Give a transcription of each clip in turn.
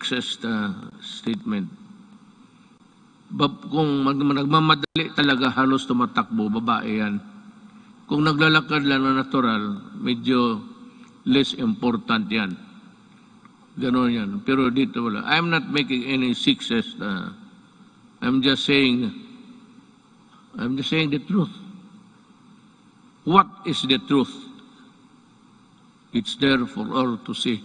sexist statement. Kung nagmamadali talaga, halos tumatakbo, babae yan. Kung naglalakad lang na natural, medyo less important yan. Ganon yan. Pero dito wala. I'm not making any sexist. I'm just saying the truth. What is the truth? It's there for all to see.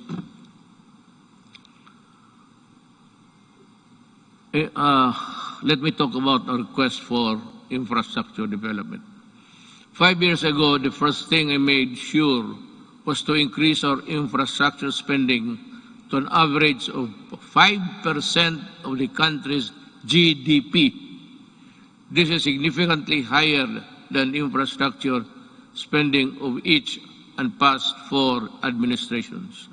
Let me talk about our quest for infrastructure development. 5 years ago, the first thing I made sure was to increase our infrastructure spending to an average of 5% of the country's GDP. This is significantly higher than infrastructure spending of each and past 4 administrations.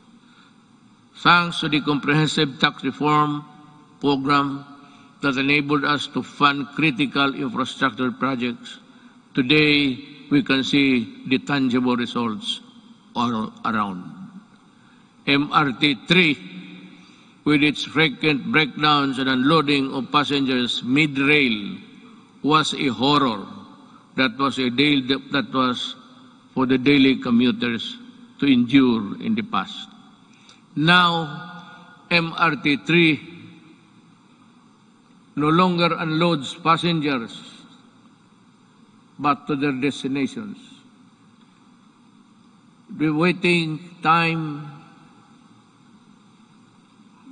Thanks to the comprehensive tax reform program that enabled us to fund critical infrastructure projects, today we can see the tangible results all around. MRT-3, with its frequent breakdowns and unloading of passengers mid-rail, was a horror. That was for the daily commuters to endure in the past. Now, MRT-3 no longer unloads passengers but to their destinations. The waiting time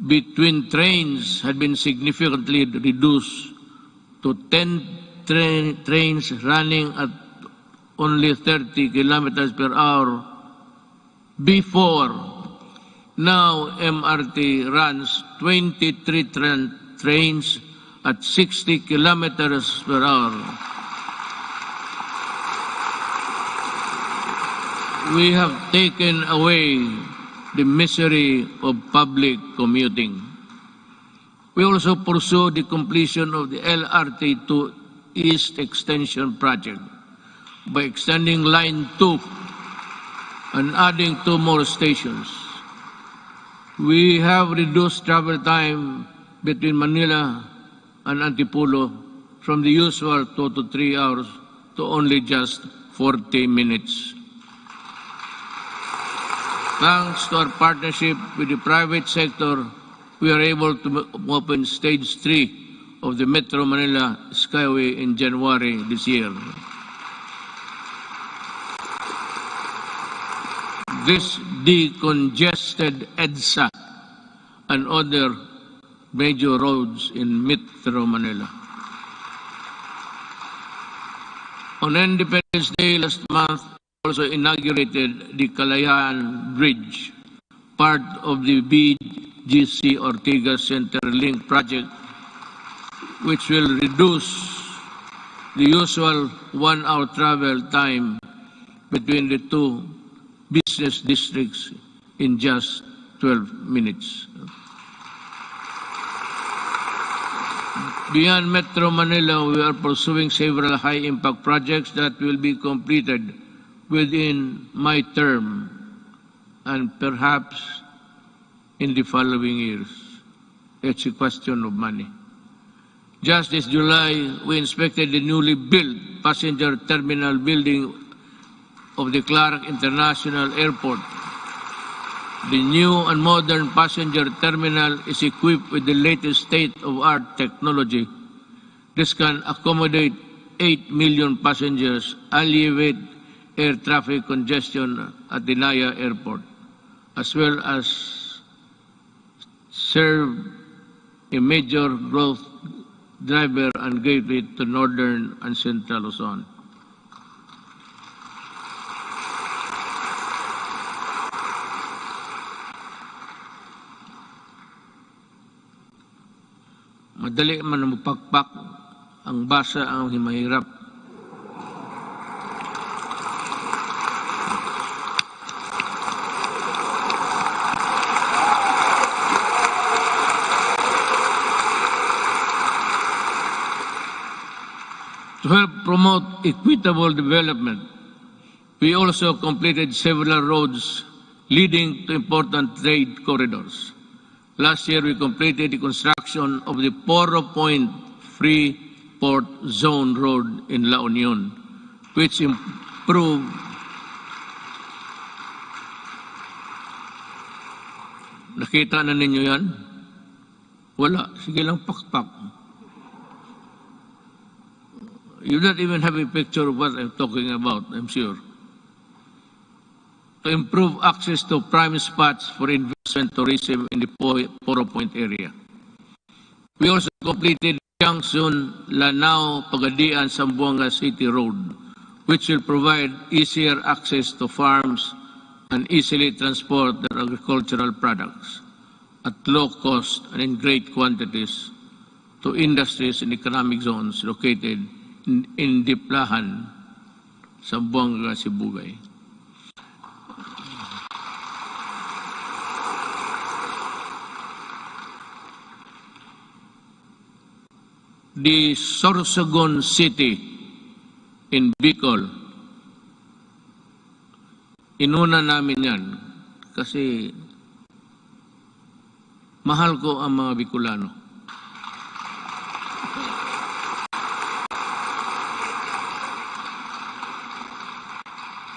between trains had been significantly reduced to 10 trains running at only 30 kilometers per hour before. Now MRT runs 23 trains at 60 kilometers per hour. We have taken away the misery of public commuting. We also pursue the completion of the LRT to East Extension Project by extending Line 2 and adding 2 more stations. We have reduced travel time between Manila and Antipolo from the usual 2 to 3 hours to only just 40 minutes. Thanks to our partnership with the private sector, we are able to open Stage 3 of the Metro Manila Skyway in January this year. This decongested EDSA and other major roads in Metro Manila. On Independence Day last month, also inaugurated the Kalayaan Bridge, part of the BGC Ortigas Centerlink project, which will reduce the usual 1-hour travel time between the 2 business districts in just 12 minutes. Beyond Metro Manila, we are pursuing several high-impact projects that will be completed within my term and perhaps in the following years. It's a question of money. Just this July, we inspected the newly built passenger terminal building of the Clark International Airport. The new and modern passenger terminal is equipped with the latest state-of-the-art technology. This can accommodate 8 million passengers, alleviate air traffic congestion at the Naya Airport, as well as serve a major growth driver and gateway to northern and central Luzon. Madali man mapakpak, ang basa ang mahirap. To help promote equitable development, we also completed several roads leading to important trade corridors. Last year, we completed the construction of the Poro Point Free Port Zone Road in La Union, which improved nakita na ninyo yan? Wala. Sige lang pakpak. You don't even have a picture of what I'm talking about, I'm sure. To improve access to prime spots for investment tourism in the Poro Point area. We also completed Junction Lanao Pagadian Zamboanga City Road, which will provide easier access to farms and easily transport their agricultural products at low cost and in great quantities to industries and economic zones located in Diplahan, Zamboanga, Sibugay. The Sorsogon City in Bicol, inuna namin yan kasi mahal ko ang mga Bicolano.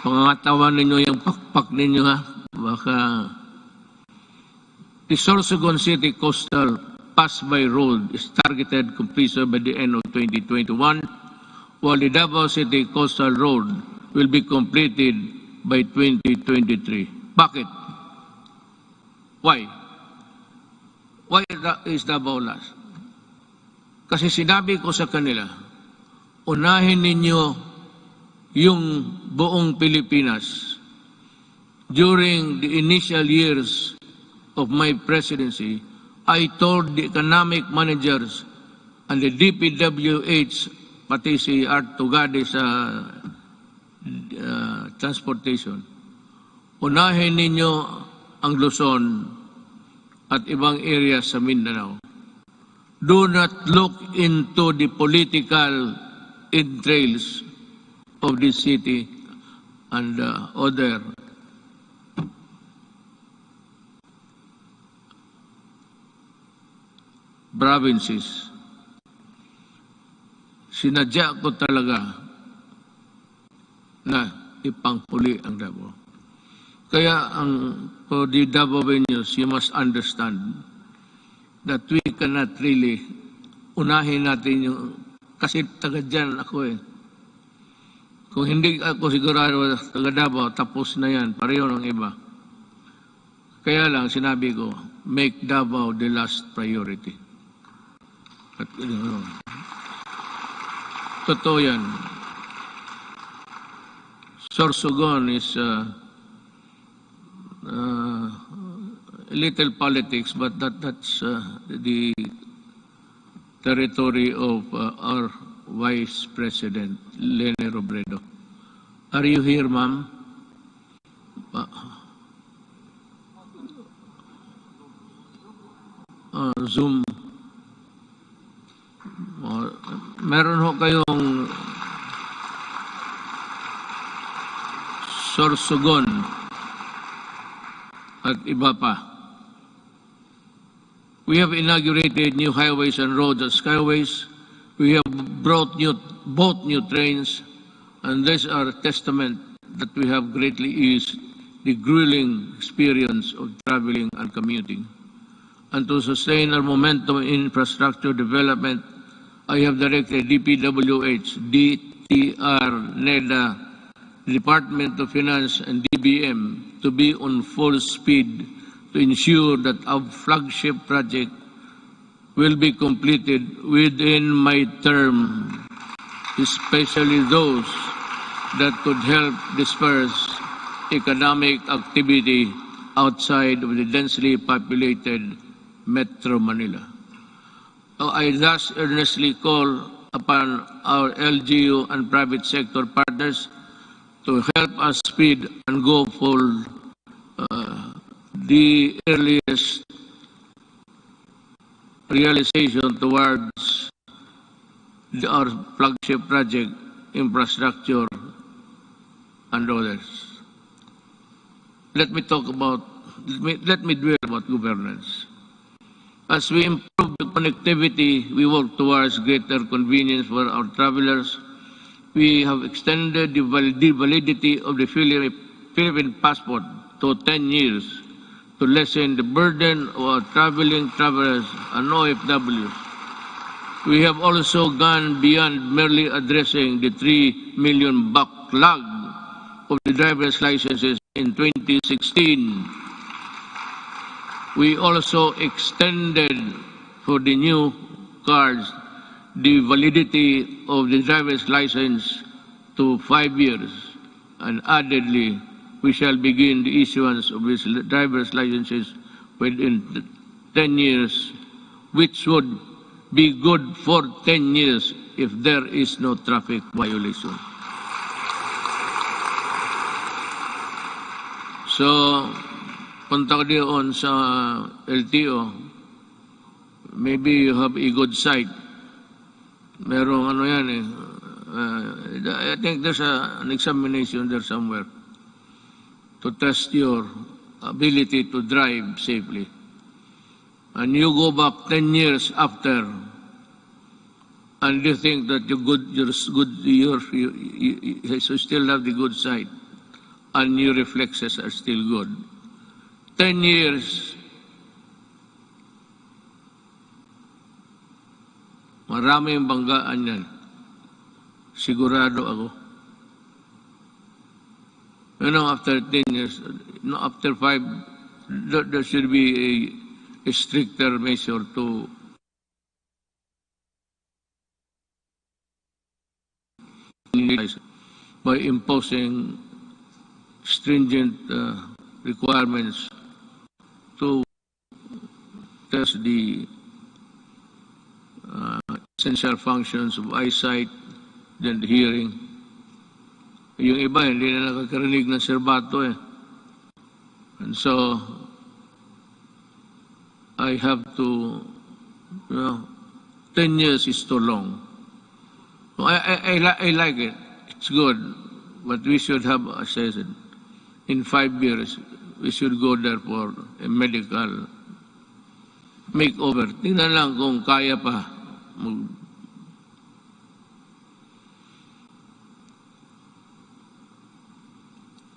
Pangangatawan ninyo yung pakpak ninyo ha. Baka the Sorsogon City Coastal Pass-by Road is targeted completion by the end of 2021, while the Davao City Coastal Road will be completed by 2023. Bakit? Why? Why is Davao last? Kasi sinabi ko sa kanila, unahin ninyo yung buong Pilipinas. During the initial years of my presidency, I told the economic managers and the DPWH, pati si Art Tugade sa transportation, unahin ninyo ang Luzon at ibang areas sa Mindanao. Do not look into the political entrails of this city and other provinces. Sinadya ko talaga na ipangpuli ang Davao. Kaya for the Davao venues, you must understand that we cannot really unahin natin yung, kasi taga dyan ako eh. Kung hindi ako sigurado taga Davao, tapos na yan, pareho ng iba. Kaya lang sinabi ko, make Davao the last priority. At, totoo yan. Sorsogon is a little politics, but that's the territory of our Vice President, Lene Robredo. Are you here, ma'am? Zoom. Meron ho kayong Sorsogon at iba pa. We have inaugurated new highways and roads at Skyways. We have bought new trains, and these are a testament that we have greatly eased the grueling experience of traveling and commuting. And to sustain our momentum in infrastructure development, I have directed DPWH, DTR, NEDA, Department of Finance, and DBM to be on full speed to ensure that our flagship project will be completed within my term, especially those that could help disperse economic activity outside of the densely populated Metro Manila. I thus earnestly call upon our LGU and private sector partners to help us speed and go for the earliest realization towards our flagship project, infrastructure, and others. Let me dwell about governance. As we improve the connectivity, we work towards greater convenience for our travelers. We have extended the validity of the Philippine passport to 10 years to lessen the burden of our traveling travelers and OFWs. We have also gone beyond merely addressing the 3 million backlog of the driver's licenses in 2016. We also extended for the new cards the validity of the driver's license to 5 years, and addedly, we shall begin the issuance of these driver's licenses within 10 years, which would be good for 10 years if there is no traffic violation. So, punta ko doon sa LTO, maybe you have a good sight. Merong ano yan eh. I think there's an examination there somewhere to test your ability to drive safely. And you go back 10 years after, and you think that you still have the good sight, and your reflexes are still good. 10 years, marami yung banggaan yan. Sigurado ako. You know, after 10 years, after 5, there should be a stricter measure to by imposing stringent requirements to test the essential functions of eyesight, then the hearing. Yung iba, hindi na nakakarinig ng serbato eh. And so, I have to, 10 years is too long. So I like it. It's good. But we should have, as I said, in 5 years, we should go there for a medical makeover. Tingnan lang kung kaya pa.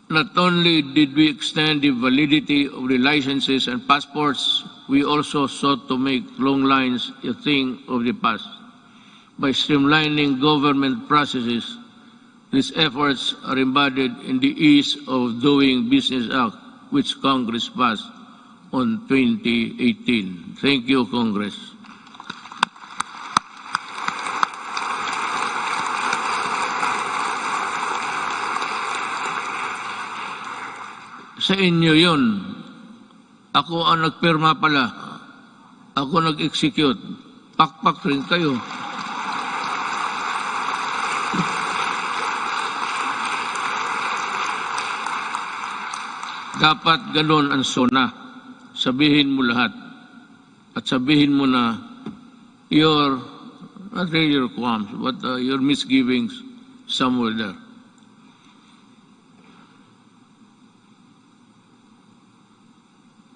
Not only did we extend the validity of the licenses and passports, we also sought to make long lines a thing of the past. By streamlining government processes, these efforts are embodied in the Ease of Doing Business Act, which Congress passed on 2018. Thank you, Congress. Sa inyo yun. Ako ang nagpirma pala. Ako nag-execute. Pakpak rin kayo. Dapat ganun ang SONA. Sabihin mo lahat. At sabihin mo na your, not really your qualms, but your misgivings somewhere there.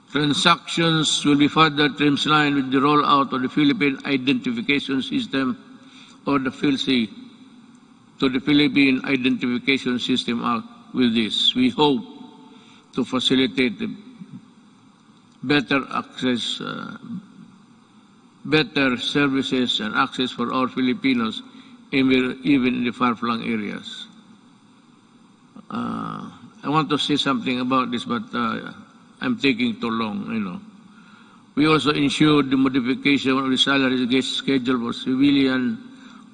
Transactions will be further streamlined with the rollout of the Philippine Identification System, or the PhilSy, to the Philippine Identification System Act. With this, we hope to facilitate better access, better services and access for all Filipinos, even in the far-flung areas. I want to say something about this, but I'm taking too long, We also ensured the modification of the salary schedule for civilian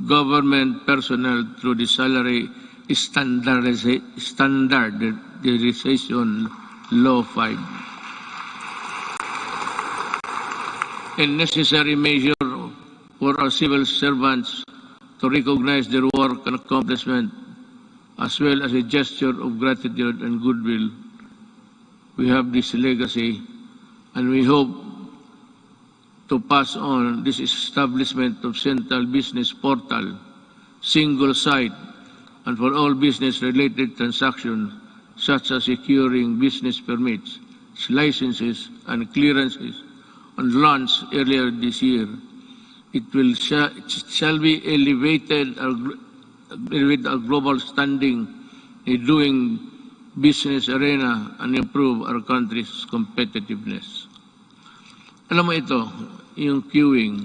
government personnel through the Salary Standardization Law 5. A necessary measure for our civil servants to recognize their work and accomplishment, as well as a gesture of gratitude and goodwill. We have this legacy, and we hope to pass on this establishment of Central Business Portal, single site, and for all business-related transactions, such as securing business permits, licenses, and clearances, and launched earlier this year. It shall be elevated with a global standing in doing business arena and improve our country's competitiveness. Alam mo ito, yung queuing.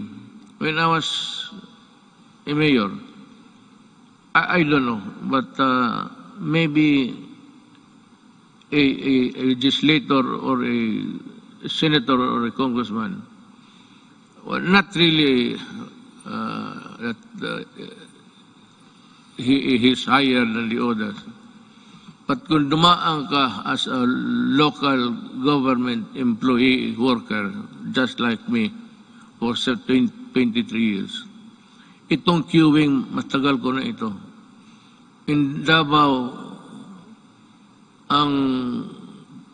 When I was a mayor, I don't know, but maybe a legislator or a senator or a congressman, well, not really that he's higher than the others. But kung dumaan ka as a local government employee worker, just like me, for 23 years, itong queuing, matagal ko na ito. In Davao, ang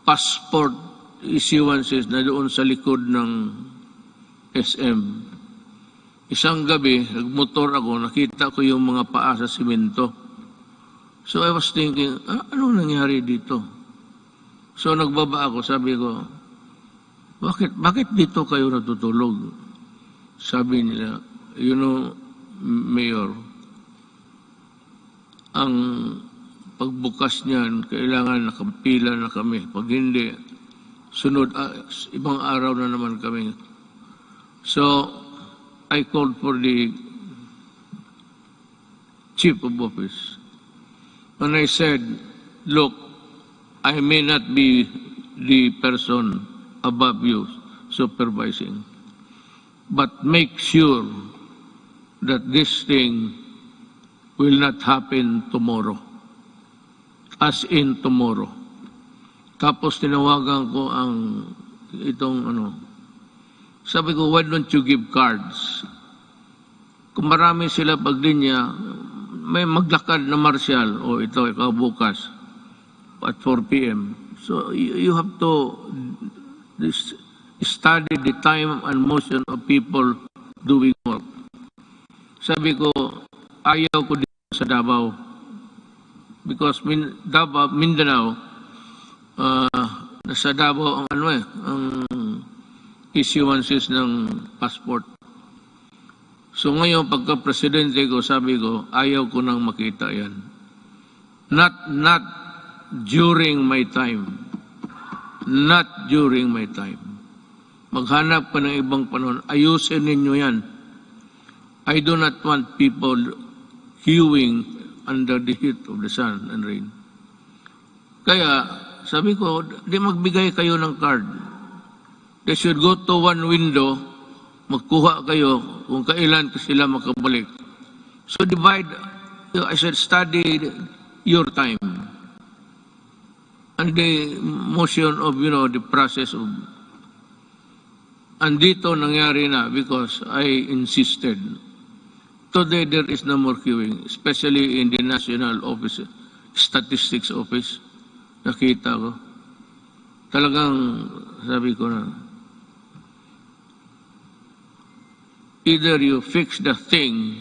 passport issuances na doon sa likod ng SM. Isang gabi, nagmotor ako, nakita ko yung mga paa sa simento. So I was thinking, anong nangyari dito? So nagbaba ako, sabi ko, bakit dito kayo natutulog? Sabi nila, you know, Mayor, ang pagbukas niyan, kailangan nakapila na kami. Pag hindi, sunod, ibang araw na naman kami. So, I called for the chief of office. And I said, look, I may not be the person above you supervising, but make sure that this thing will not happen tomorrow. As in tomorrow. Tapos tinawagan ko ang itong sabi ko, why don't you give cards? Kung marami sila paglinya, may maglakad na martial, o ito, ikaw bukas, at 4 p.m. So you have to study the time and motion of people doing work. Sabi ko, ayaw ko dito sa Davao. Because Davao, Mindanao, nasa Davao ang ang issuances ng passport. So ngayon, pagka-presidente ko, sabi ko, ayaw ko nang makita yan. Not during my time. Not during my time. Maghanap pa ng ibang panahon. Ayusin ninyo yan. I do not want people queuing under the heat of the sun and rain. Kaya, sabi ko, di magbigay kayo ng card. They should go to one window, magkuha kayo kung kailan sila makabalik. So divide, I said, study your time. And the motion of, the process of, and dito nangyari na because I insisted. Today there is no more queuing, especially in the National Office, Statistics Office. Nakita ko. Talagang, sabi ko na, either you fix the thing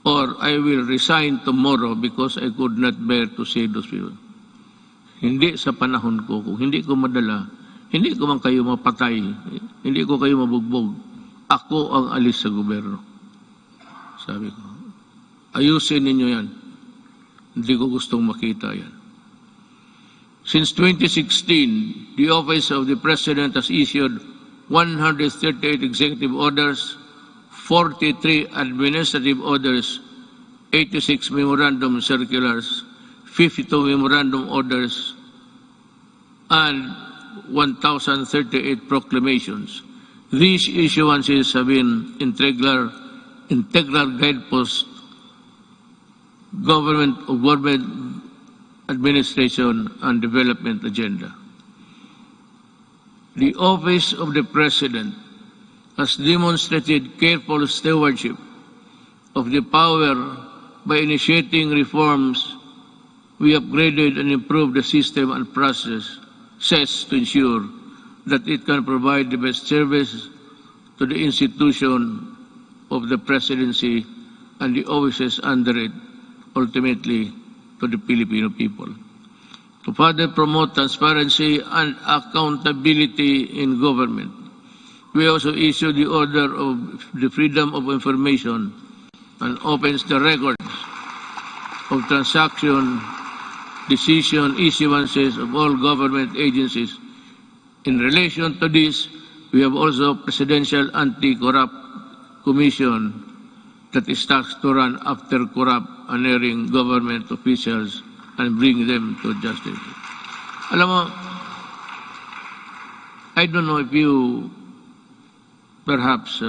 or I will resign tomorrow because I could not bear to see those people. Hindi sa panahon ko. Kung hindi ko madala, hindi ko man kayo mapatay. Hindi ko kayo mabugbog. Ako ang alis sa gobyerno. Sabi ko, ayusin ninyo yan. Hindi ko gustong makita yan. Since 2016, the Office of the President has issued 138 executive orders, 43 administrative orders, 86 memorandum circulars, 52 memorandum orders, and 1,038 proclamations. These issuances have been integral guideposts government administration and development agenda. The Office of the President has demonstrated careful stewardship of the power by initiating reforms. We upgraded and improved the system and process to ensure that it can provide the best service to the institution of the presidency and the offices under it, ultimately to the Filipino people. To further promote transparency and accountability in government, We also issue the order of the freedom of information and opens the records of transaction, decision, issuances of all government agencies. In relation to this, we have also Presidential Anti-Corrupt Commission that is tasked to run after corrupt and erring government officials and bring them to justice. Alam mo, I don't know if you perhaps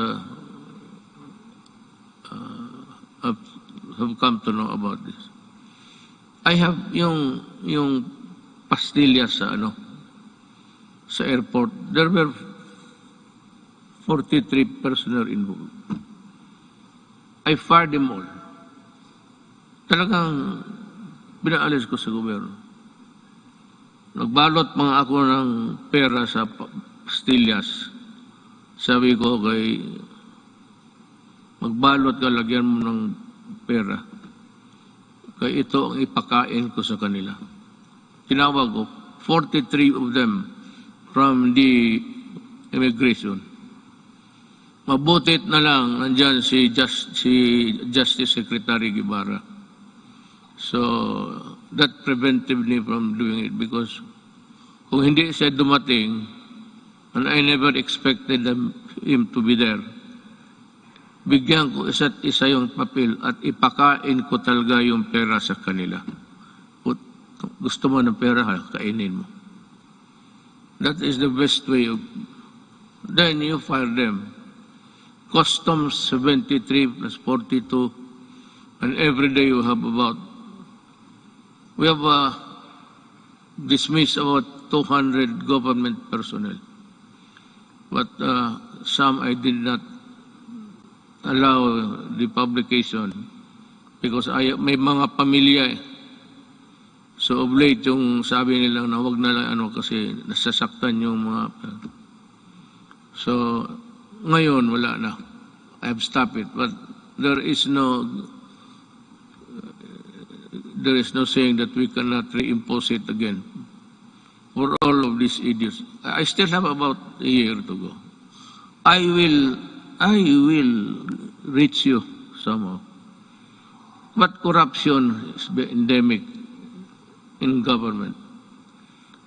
have come to know about this. I have yung pastillas sa airport. There were 43 personnel involved. I fired them all. Talagang pinaalis ko sa gobyerno. Nagbalot mga ako ng pera sa pastillas. Sabi ko kay magbalot ka, lagyan mo ng pera. Kaya ito ang ipakain ko sa kanila. Tinawag ko, 43 of them from the immigration. Mabutit na lang nandyan si Justice Secretary Guevara. So, that prevented me from doing it because kung hindi siya dumating, and I never expected him to be there, bigyan ko isa't isa yung papel at ipakain ko talaga yung pera sa kanila. Gusto mo ng pera, kainin mo. That is the best way of... Then you fire them. Customs 73 plus 42, and every day you have about... We have dismissed about 200 government personnel. But some I did not allow the publication because may mga pamilya eh. So of late yung sabi nila na wag na lang kasi nasasaktan yung mga... So ngayon wala na. I have stopped it, but there is no saying that we cannot reimpose it again for all of these idiots. I still have about a year to go. I will reach you somehow. But corruption is endemic in government.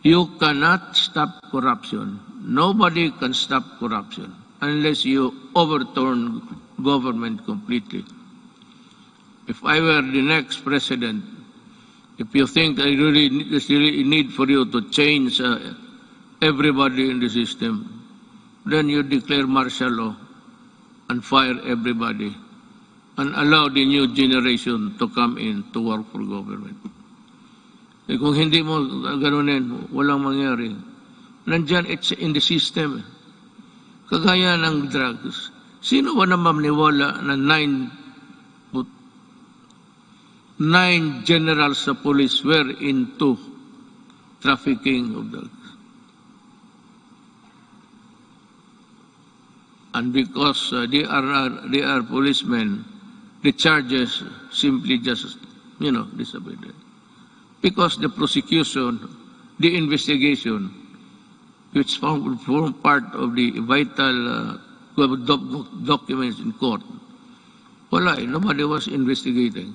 You cannot stop corruption. Nobody can stop corruption unless you overturn government completely. If I were the next president, if you think there's really a need for you to change everybody in the system, then you declare martial law and fire everybody and allow the new generation to come in to work for government. Eh, kung hindi mo ganunin, walang mangyari. Nandyan, it's in the system. Kagaya ng drugs. Sino ba naman maniwala na 9 generals sa police were into trafficking of drugs? And because they are policemen, the charges simply just, disappeared. Because the prosecution, the investigation, which form part of the vital documents in court, wala, nobody was investigating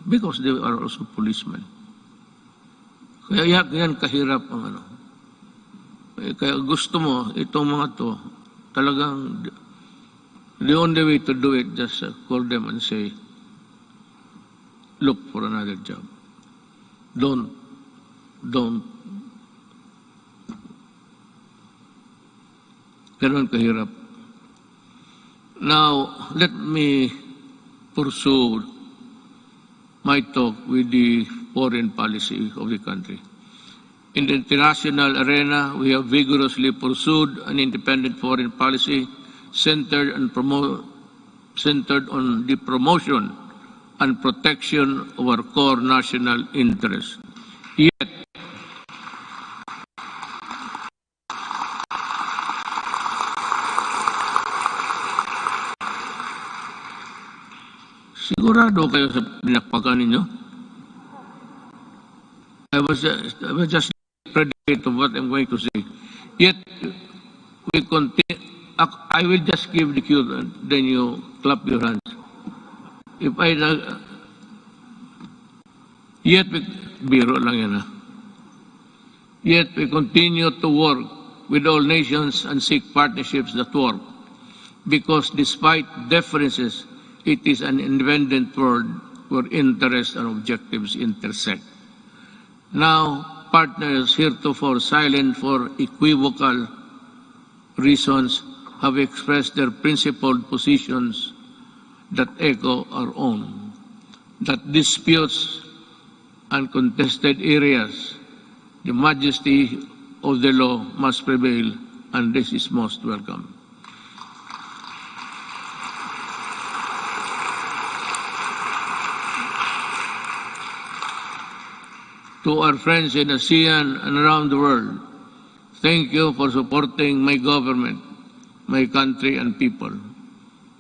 because they are also policemen. Kaya yan kahirap ang Kaya gusto mo, itong mga to, talagang the only way to do it, just call them and say, look for another job. Don't. Ganun kahirap. Now, let me pursue my talk with the foreign policy of the country. In the international arena, we have vigorously pursued an independent foreign policy centered on the promotion and protection of our core national interests. Yet, sigurado kayo sa pinakpakan ninyo? I was just predicate of what I'm going to say. Yet, we continue, I will just give the cue, then you clap your hands. If I, yet we, biro lang yan ha. Yet we continue to work with all nations and seek partnerships that work. Because despite differences, it is an independent world where interests and objectives intersect. Now, partners heretofore silent for equivocal reasons have expressed their principled positions that echo our own, that disputes and contested areas, the majesty of the law must prevail, and this is most welcome. To our friends in ASEAN and around the world, thank you for supporting my government, my country and people,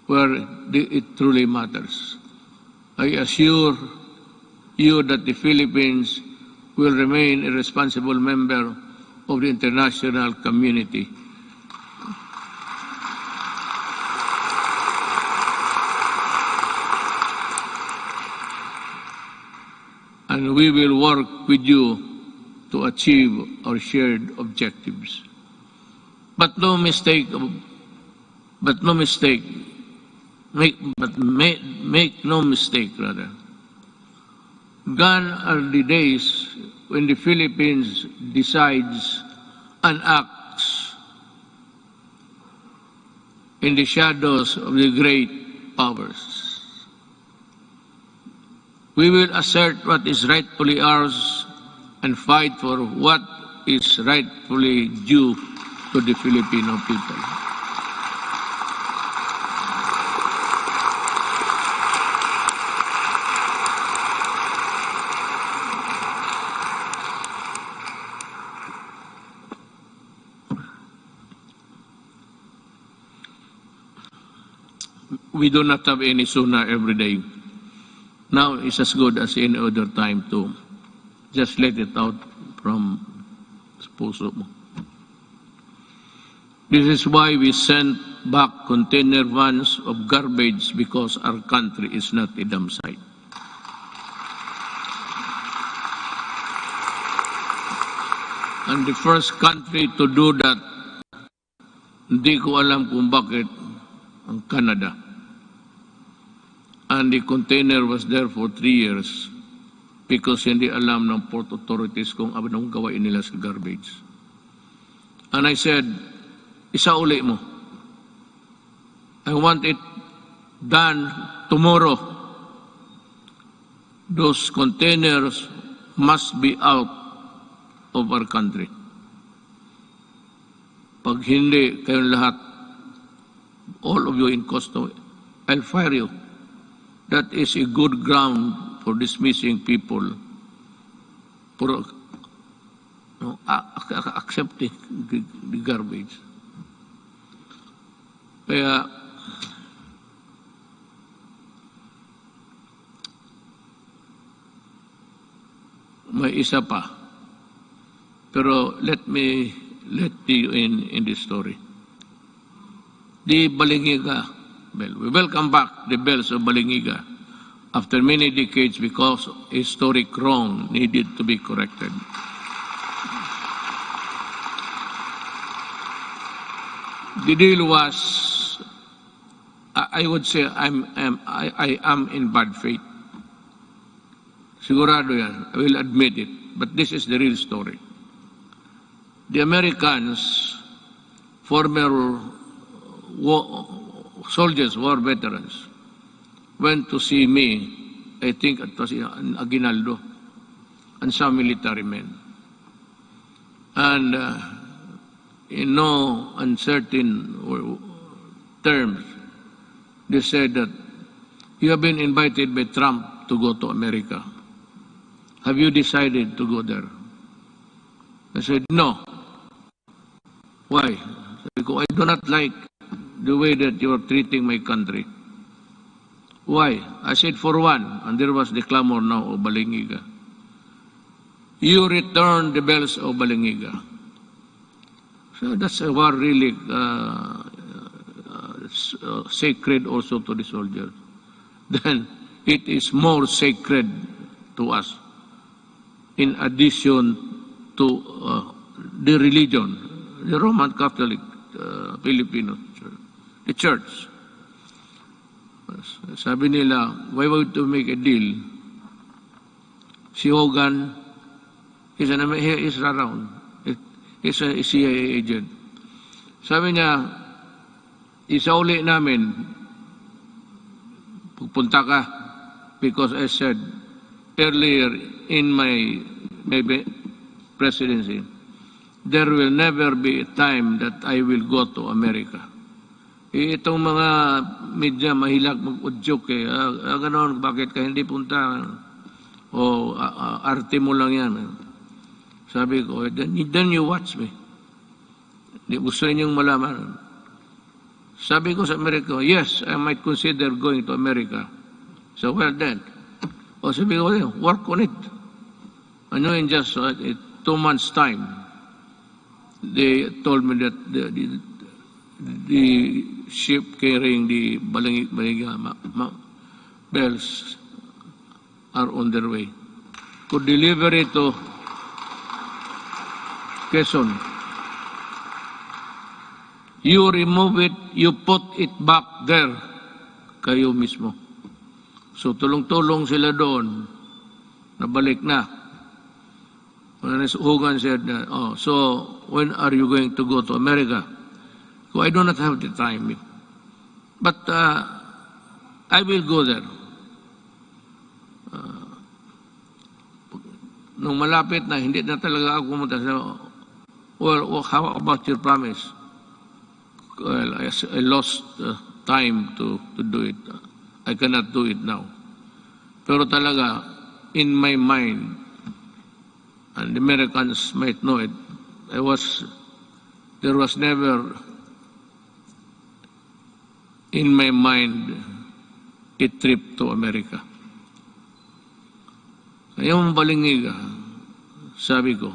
where it truly matters. I assure you that the Philippines will remain a responsible member of the international community. And we will work with you to achieve our shared objectives. But make no mistake rather. Gone are the days when the Philippines decides and acts in the shadows of the great powers. We will assert what is rightfully ours and fight for what is rightfully due to the Filipino people. We do not have any SONA every day. Now it's as good as any other time to just let it out from puso mo. This is why we sent back container vans of garbage, because our country is not a dump site. And the first country to do that, hindi ko alam kung bakit, ang Canada. And the container was there for 3 years because hindi alam ng port authorities kung anong gawain nila sa garbage. And I said, isauli mo. I want it done tomorrow. Those containers must be out of our country. Pag hindi kayong lahat, all of you in custody, I'll fire you. That is a good ground for dismissing people for accepting the garbage. Kaya may isa pa. Pero let you in the story. The Balingiga bell. We welcome back the bells of Balingiga after many decades because a historic wrong needed to be corrected. The deal was, I would say, I am in bad faith. Sigurado yan. I will admit it. But this is the real story. The Americans, former soldiers, war veterans, went to see me, I think it was in Aguinaldo, and some military men. And in no uncertain terms, they said that you have been invited by Trump to go to America. Have you decided to go there? I said, no. Why? Because I do not like the way that you are treating my country. Why? I said, for one, and there was the clamor now of Balingiga, you return the bells of Balingiga. So that's a war really sacred also to the soldiers, then it is more sacred to us, in addition to the religion, the Roman Catholic Filipino Church, the church. Sabi nila, why would to make a deal? Si Hogan, he is around. He's a CIA agent. Sabi niya, isauli namin, pupunta ka, because I said earlier in my presidency, there will never be a time that I will go to America. Itong mga media mahilag mag-udyok ganon, bakit ka hindi punta? O arte mo lang yan. Sabi ko, then you watch me. Gusto ninyong malaman. Sabi ko sa Amerika, yes, I might consider going to America. So, well then. O sabi ko, work on it. Ano in just 2 months' time, they told me that the ship carrying the Balingiga bells are on their way. Could deliver it to Quezon. You remove it, you put it back there, kayo mismo. So tulong-tulong sila doon, nabalik na. When Hogan said, so when are you going to go to America? So I do not have the time. But I will go there. Nung malapit na, hindi na talaga ako pumunta. Well, how about your promise? Well, I lost time to do it. I cannot do it now. Pero talaga, in my mind, and the Americans might know it, there was never in my mind a trip to America. Ngayong Balingiga, sabi ko,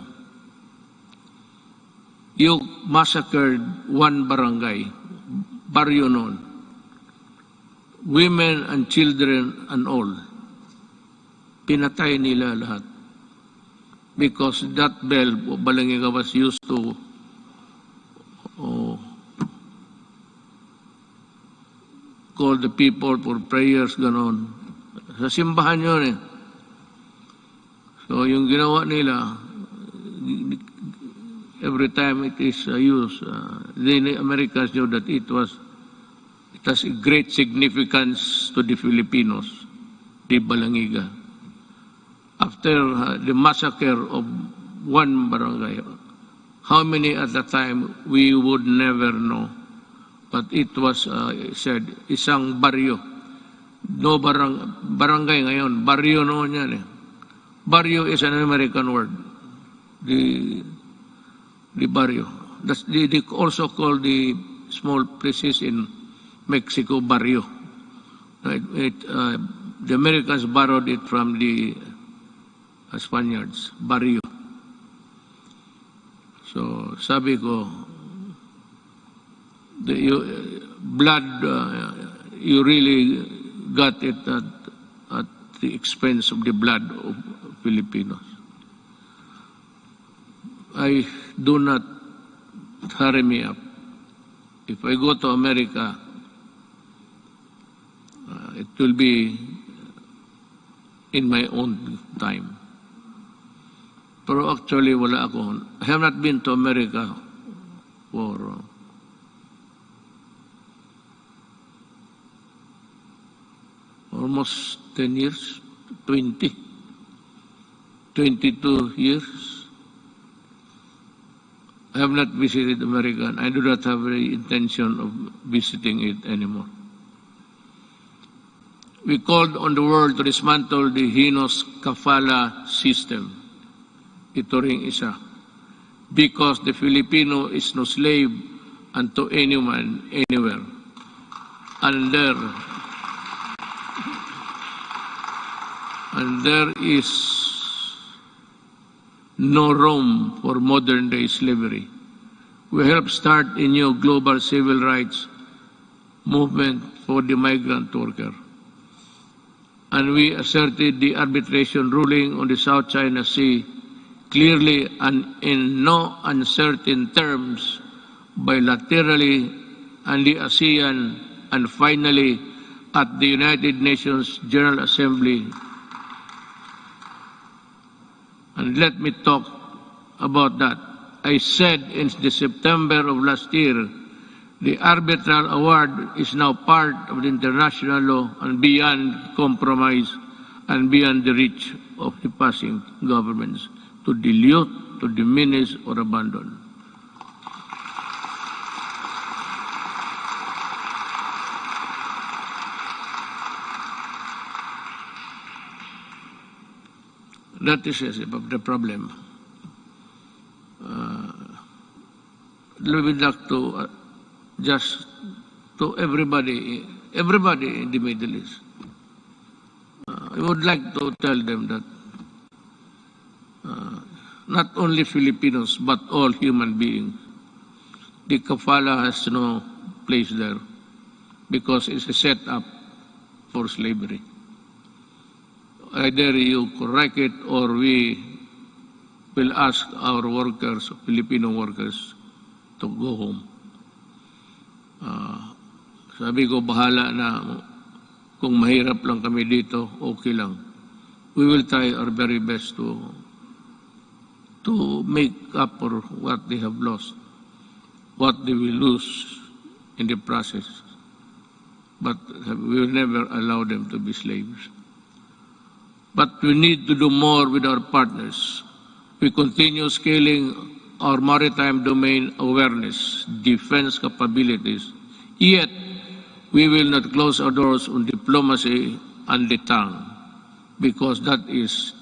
you massacred one barangay, baryo noon, women and children and all. Pinatay nila lahat. Because that bell, Balingiga, was used to call the people for prayers, ganon. Sa simbahan yun eh. So yung ginawa nila, every time it is used, the Americans knew that it has a great significance to the Filipinos, the Balingiga. After the massacre of one barangay, how many at the time we would never know. But it was said, isang baryo. No barangay ngayon, baryo noon yan eh. Barrio is an American word. The barrio. They also call the small places in Mexico barrio. The Americans borrowed it from the Spaniards, barrio. So sabi ko, blood, you really got it at the expense of the blood of Filipinos. I do not hurry me up. If I go to America, it will be in my own time. Pero actually, wala ako. I have not been to America for almost 10 years, 22 years. I have not visited America, and I do not have the intention of visiting it anymore. We called on the world to dismantle the heinous kafala system. Ito ring isa. Because the Filipino is no slave unto anyone, anywhere. And there is no room for modern-day slavery. We help start a new global civil rights movement for the migrant worker. And we asserted the arbitration ruling on the South China Sea clearly and in no uncertain terms, bilaterally, and the ASEAN, and finally at the United Nations General Assembly. And let me talk about that. I said in the September of last year, the arbitral award is now part of the international law and beyond compromise and beyond the reach of the passing governments to dilute, to diminish, or abandon. That is the problem. Let me talk to just to everybody in the Middle East. I would like to tell them that not only Filipinos but all human beings, the kafala has no place there because it's a setup for slavery. Either you correct it or we will ask our workers, Filipino workers, to go home. Sabi ko, bahala na. Kung mahirap lang kami dito, okay lang. We will try our very best to make up for what they have lost, what they will lose in the process. But we will never allow them to be slaves. But we need to do more with our partners. We continue scaling our maritime domain awareness, defense capabilities. Yet, we will not close our doors on diplomacy and the tongue, because that is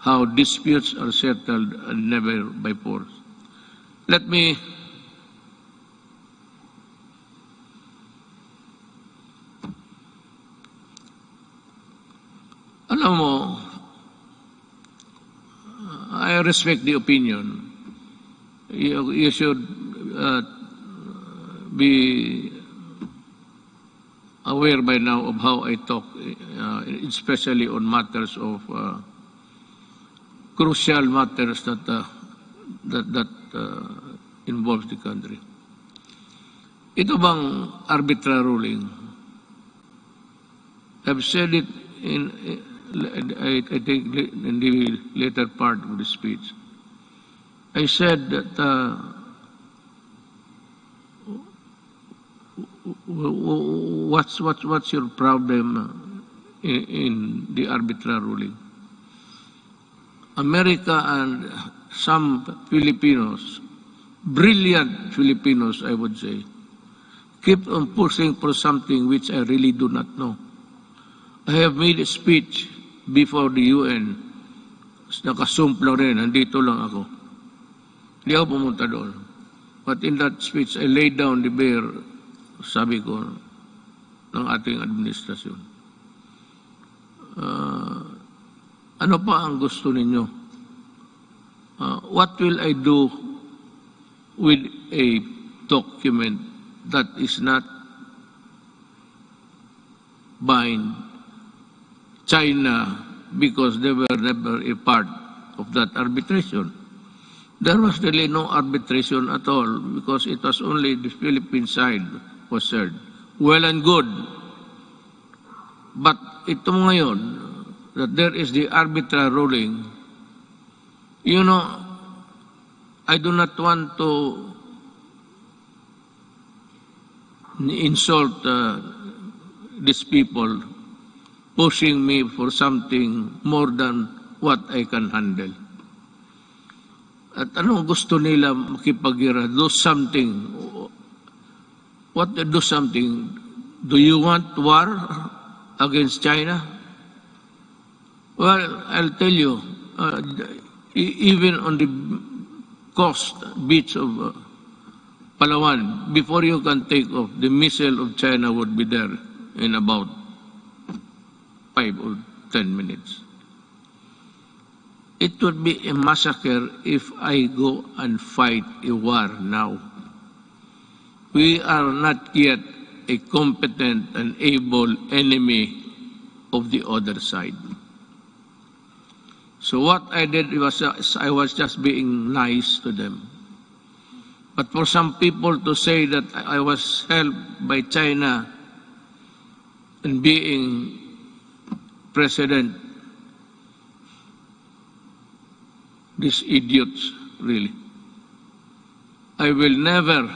how disputes are settled and never by force. Let me alam mo, I respect the opinion. You should be aware by now of how I talk, especially on matters of crucial matters that involves the country. Ito bang arbitral ruling? I've said it I think in the later part of the speech. I said that what's your problem in the arbitral ruling? America and some Filipinos, brilliant Filipinos, I would say, keep on pushing for something which I really do not know. I have made a speech before the UN. Nakasumplo rin, nandito lang ako. Hindi ako pumunta doon. But in that speech, I laid down the bare, sabi ko, ng ating administrasyon. Ano pa ang gusto ninyo? What will I do with a document that is not bind China because they were never a part of that arbitration? There was really no arbitration at all because it was only the Philippine side was heard. Well and good. But ito ngayon, that there is the arbitral ruling, you know, I do not want to insult these people pushing me for something more than what I can handle. At anong gusto nila makipagira? Do something. What do something? Do you want war against China? Well, I'll tell you, even on the coast beach of Palawan, before you can take off, the missile of China would be there in about 5 or 10 minutes. It would be a massacre if I go and fight a war now. We are not yet a competent and able enemy of the other side. So what I did was I was just being nice to them. But for some people to say that I was helped by China in being president, these idiots, really. I will never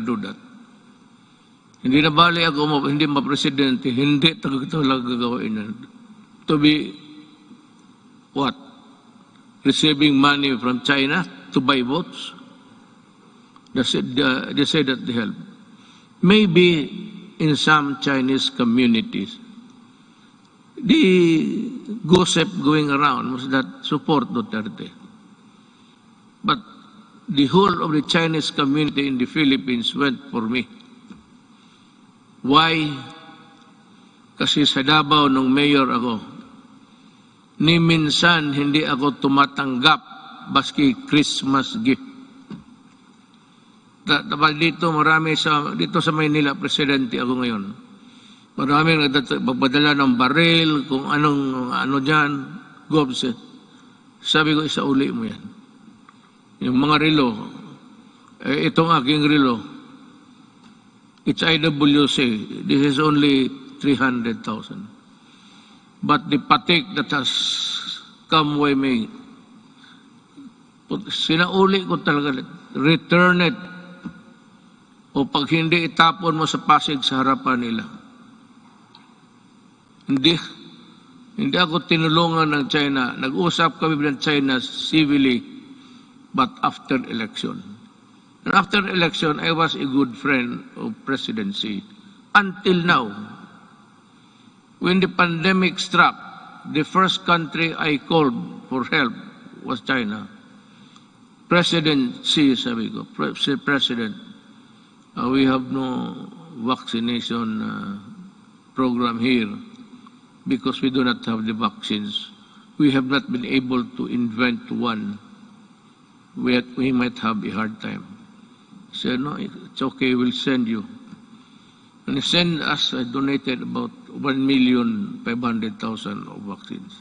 do that. Hindi na bali ako, hindi ma-presidente, hindi talaga gagawin yan. To be, what? Receiving money from China to buy votes? They say that they help. Maybe in some Chinese communities, the gossip going around was that support Duterte. But the whole of the Chinese community in the Philippines went for me. Why? Kasi sa Davao nung mayor ako, ni minsan hindi ako tumatanggap baski Christmas gift. Dito marami dito sa Maynila, presidente ako ngayon. Maraming nagpadala ng baril, kung ano dyan, gobs. Sabi ko, isauli mo yan. Yung mga relo, itong aking relo, it's IWC, this is only 300,000. But the patik that has come with me, sinauli ko talaga, return it. O pag hindi, itapon mo sa Pasig sa harapan nila. Hindi ako tinulungan ng China. Nag-usap kami ng China civilly, but after election. And after election, I was a good friend of presidency. Until now, when the pandemic struck, the first country I called for help was China. President Xi, sabi ko, President, we have no vaccination program here because we do not have the vaccines. We have not been able to invent one. We might have a hard time. He said, no, it's okay, we'll send you. And he sent us, I donated about 1,500,000 of vaccines.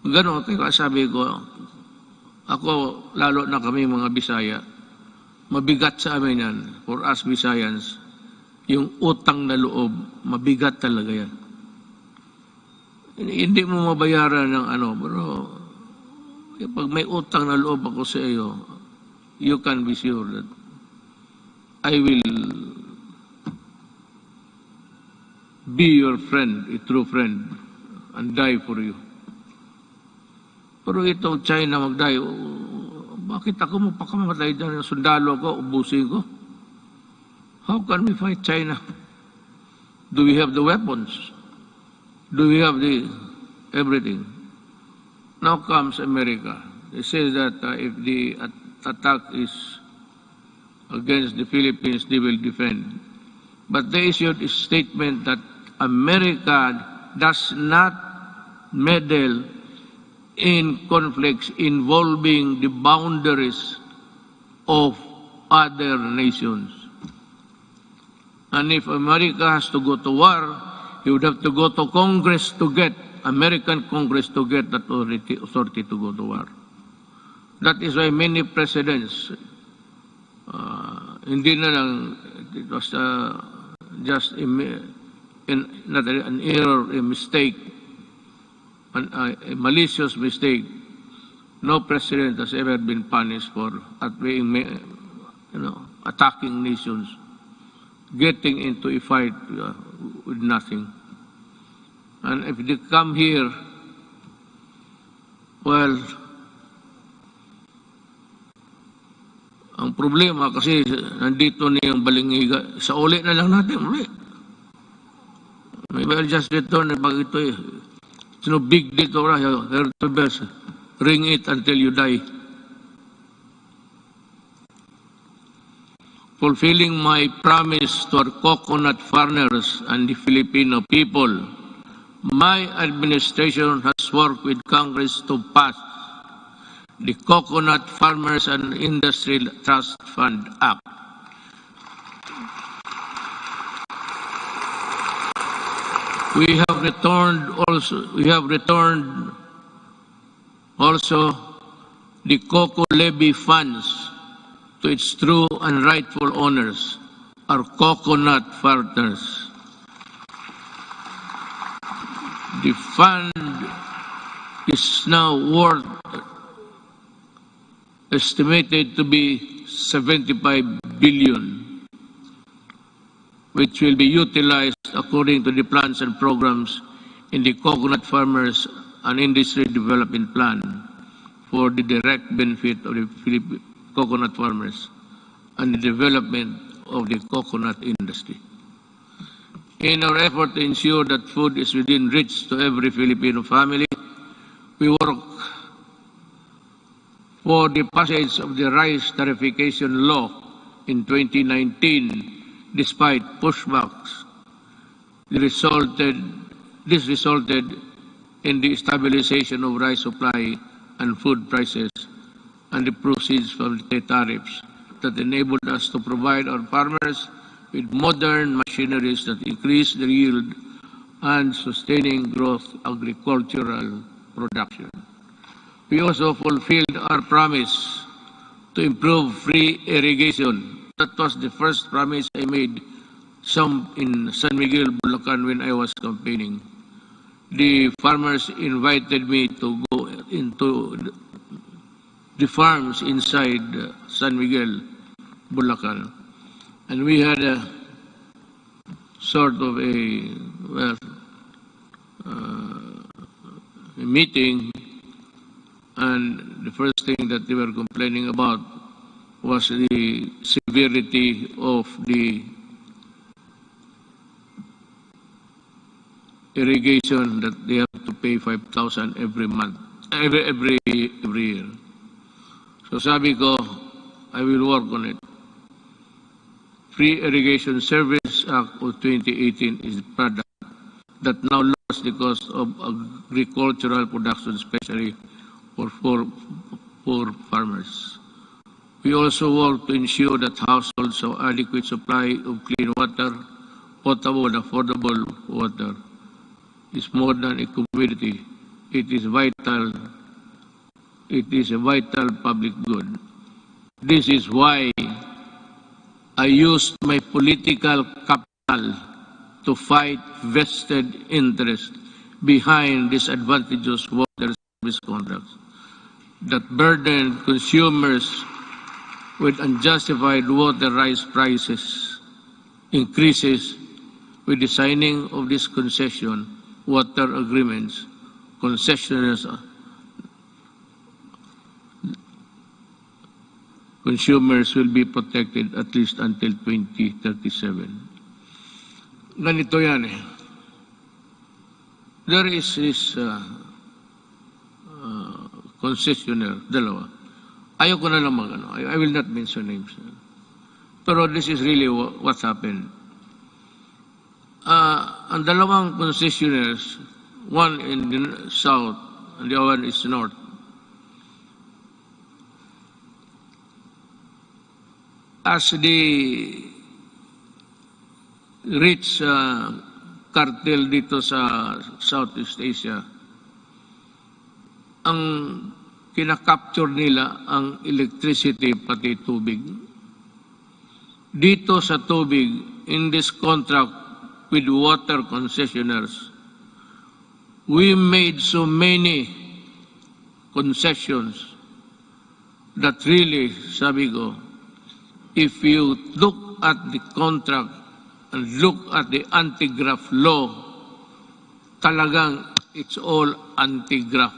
Ganon, kaya sabi ko, ako, lalo na kami mga Bisaya, mabigat sa amin yan, for us Visayans, yung utang na loob, mabigat talaga yan. Hindi mo mabayaran ng pero pag may utang na loob ako sa iyo, you can be sure that I will be your friend, a true friend, and die for you. Pero ito, China mag-die, bakit ako mapakamatay dyan? Sundalo ko, ubusin ko. How can we fight China? Do we have the weapons? Do we have the everything? Now comes America. They say that if the attack is against the Philippines, they will defend. But they issued a statement that America does not meddle in conflicts involving the boundaries of other nations. And if America has to go to war, he would have to go to Congress to get, American Congress to get that authority to go to war. That is why many presidents, hindi na lang, it was just not an error, a mistake, a malicious mistake. No president has ever been punished for attacking nations, getting into a fight with nothing. And if they come here, well, ang problema kasi nandito na yung balingiga, sa uli na lang natin, uli. Maybe I'll just return pag ito It's no big deal to ring it until you die. Fulfilling my promise to our coconut farmers and the Filipino people, my administration has worked with Congress to pass the Coconut Farmers and Industry Trust Fund Act. We have returned also the cocoa levy funds to its true and rightful owners, our coconut farmers. The fund is now worth estimated to be 75 billion, which will be utilized according to the plans and programs in the Coconut Farmers and Industry Development Plan for the direct benefit of the Philippine coconut farmers and the development of the coconut industry. In our effort to ensure that food is within reach to every Filipino family, we work for the passage of the Rice Terrification Law in 2019, despite pushbacks. This resulted in the stabilization of rice supply and food prices and the proceeds from the tariffs that enabled us to provide our farmers with modern machineries that increase their yield and sustaining growth agricultural production. We also fulfilled our promise to improve free irrigation. That was the first promise I made in San Miguel, Bulacan when I was campaigning. The farmers invited me to go into the farms inside San Miguel, Bulacan. And we had a sort of a meeting, and the first thing that they were complaining about was the severity of the irrigation that they have to pay 5,000 every month, every year. So sabi ko, I will work on it. Free Irrigation Service Act of 2018 is a product that now lowers the cost of agricultural production, especially for farmers. We also work to ensure that households have adequate supply of clean water, potable and affordable water. It's more than a commodity. It is vital. It is a vital public good. This is why I used my political capital to fight vested interest behind disadvantageous water service contracts that burden consumers with unjustified water rights prices increases with the signing of this concession water agreements. Concessioners consumers will be protected at least until 2037. Ganito yan eh. There is this concessionaire, dalawa. Ayoko na lang I will not mention names. Pero this is really what happened. Ang dalawang concessionaires, one in the south and the other one is north. As the rich cartel dito sa Southeast Asia, ang kinakapture nila ang electricity pati tubig. Dito sa tubig, in this contract with water concessionaires, we made so many concessions that really, sabi ko, if you look at the contract and look at the anti-graft law, talagang it's all anti-graft.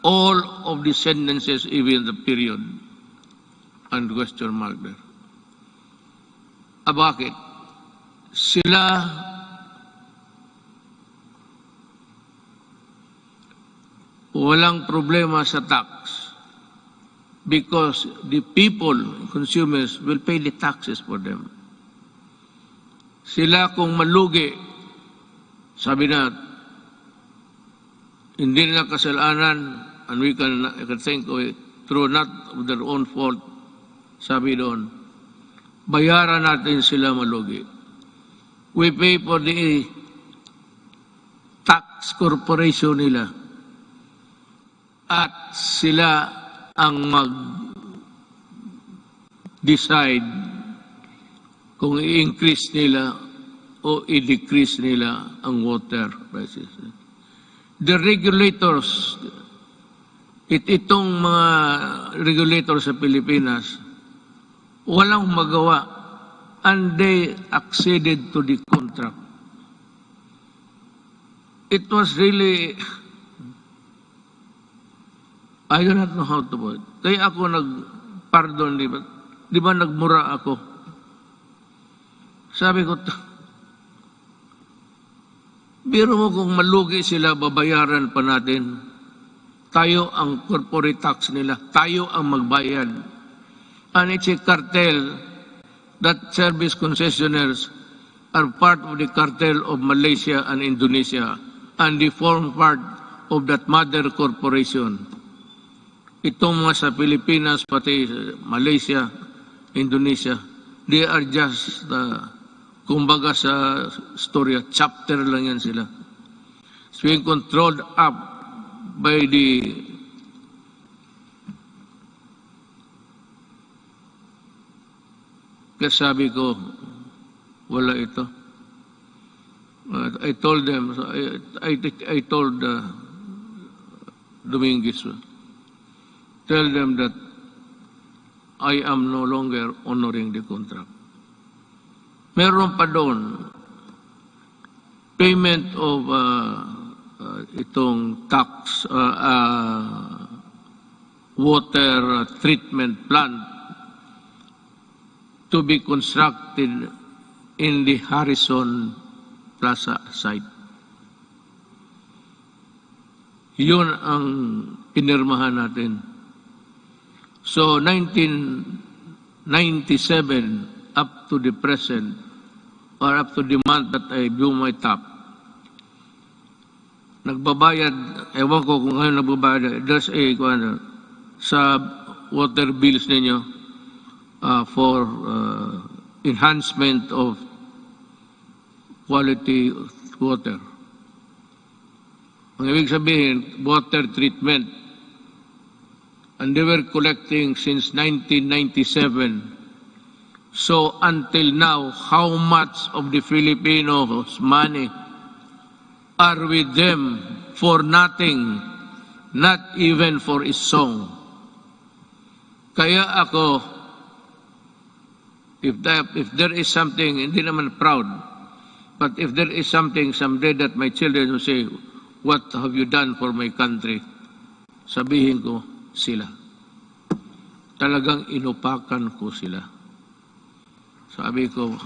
All of the sentences, even the period, and question mark there. Bakit? Sila walang problema sa tax because the people, consumers, will pay the taxes for them. Sila kung malugi, sabi na, hindi nila kasalanan, and we can think of it, through not of their own fault, sabi doon, bayaran natin sila malugi. We pay for the tax corporation nila at sila ang mag-decide kung i-increase nila o i-decrease nila ang water prices. The regulators, itong mga regulators sa Pilipinas, walang magawa and they acceded to the contract. It was really, I do not know how to put it. Kaya ako nag-pardon, di ba nagmura ako? Sabi ko, biro mo kung malugi sila, babayaran pa natin. Tayo ang corporate tax nila. Tayo ang magbayad. And it's a cartel that service concessionaires are part of the cartel of Malaysia and Indonesia, and they form part of that mother corporation. Itong mga sa Pilipinas, pati Malaysia, Indonesia, they are just, kumbaga sa storya, chapter lang yan sila. It's being controlled up by the sabi ko, wala ito. I told them, I told Dominguez, tell them that I am no longer honoring the contract. Meron pa doon, payment of itong tax, water treatment plant to be constructed in the Harrison Plaza site. Yun ang pinirmahan natin. So 1997 up to the present, or up to the month that I blew my top, nagbabayad, ewan ko kung ngayon nagbabayad, there's a, sa water bills ninyo, for enhancement of quality water. Ang ibig sabihin, water treatment. And they were collecting since 1997. So until now, how much of the Filipinos' money are with them for nothing, not even for a song? Kaya ako, if there is something, hindi naman proud, but if there is something someday that my children will say, what have you done for my country? Sabihin ko, sila. Talagang inupakan ko sila. Sabi ko,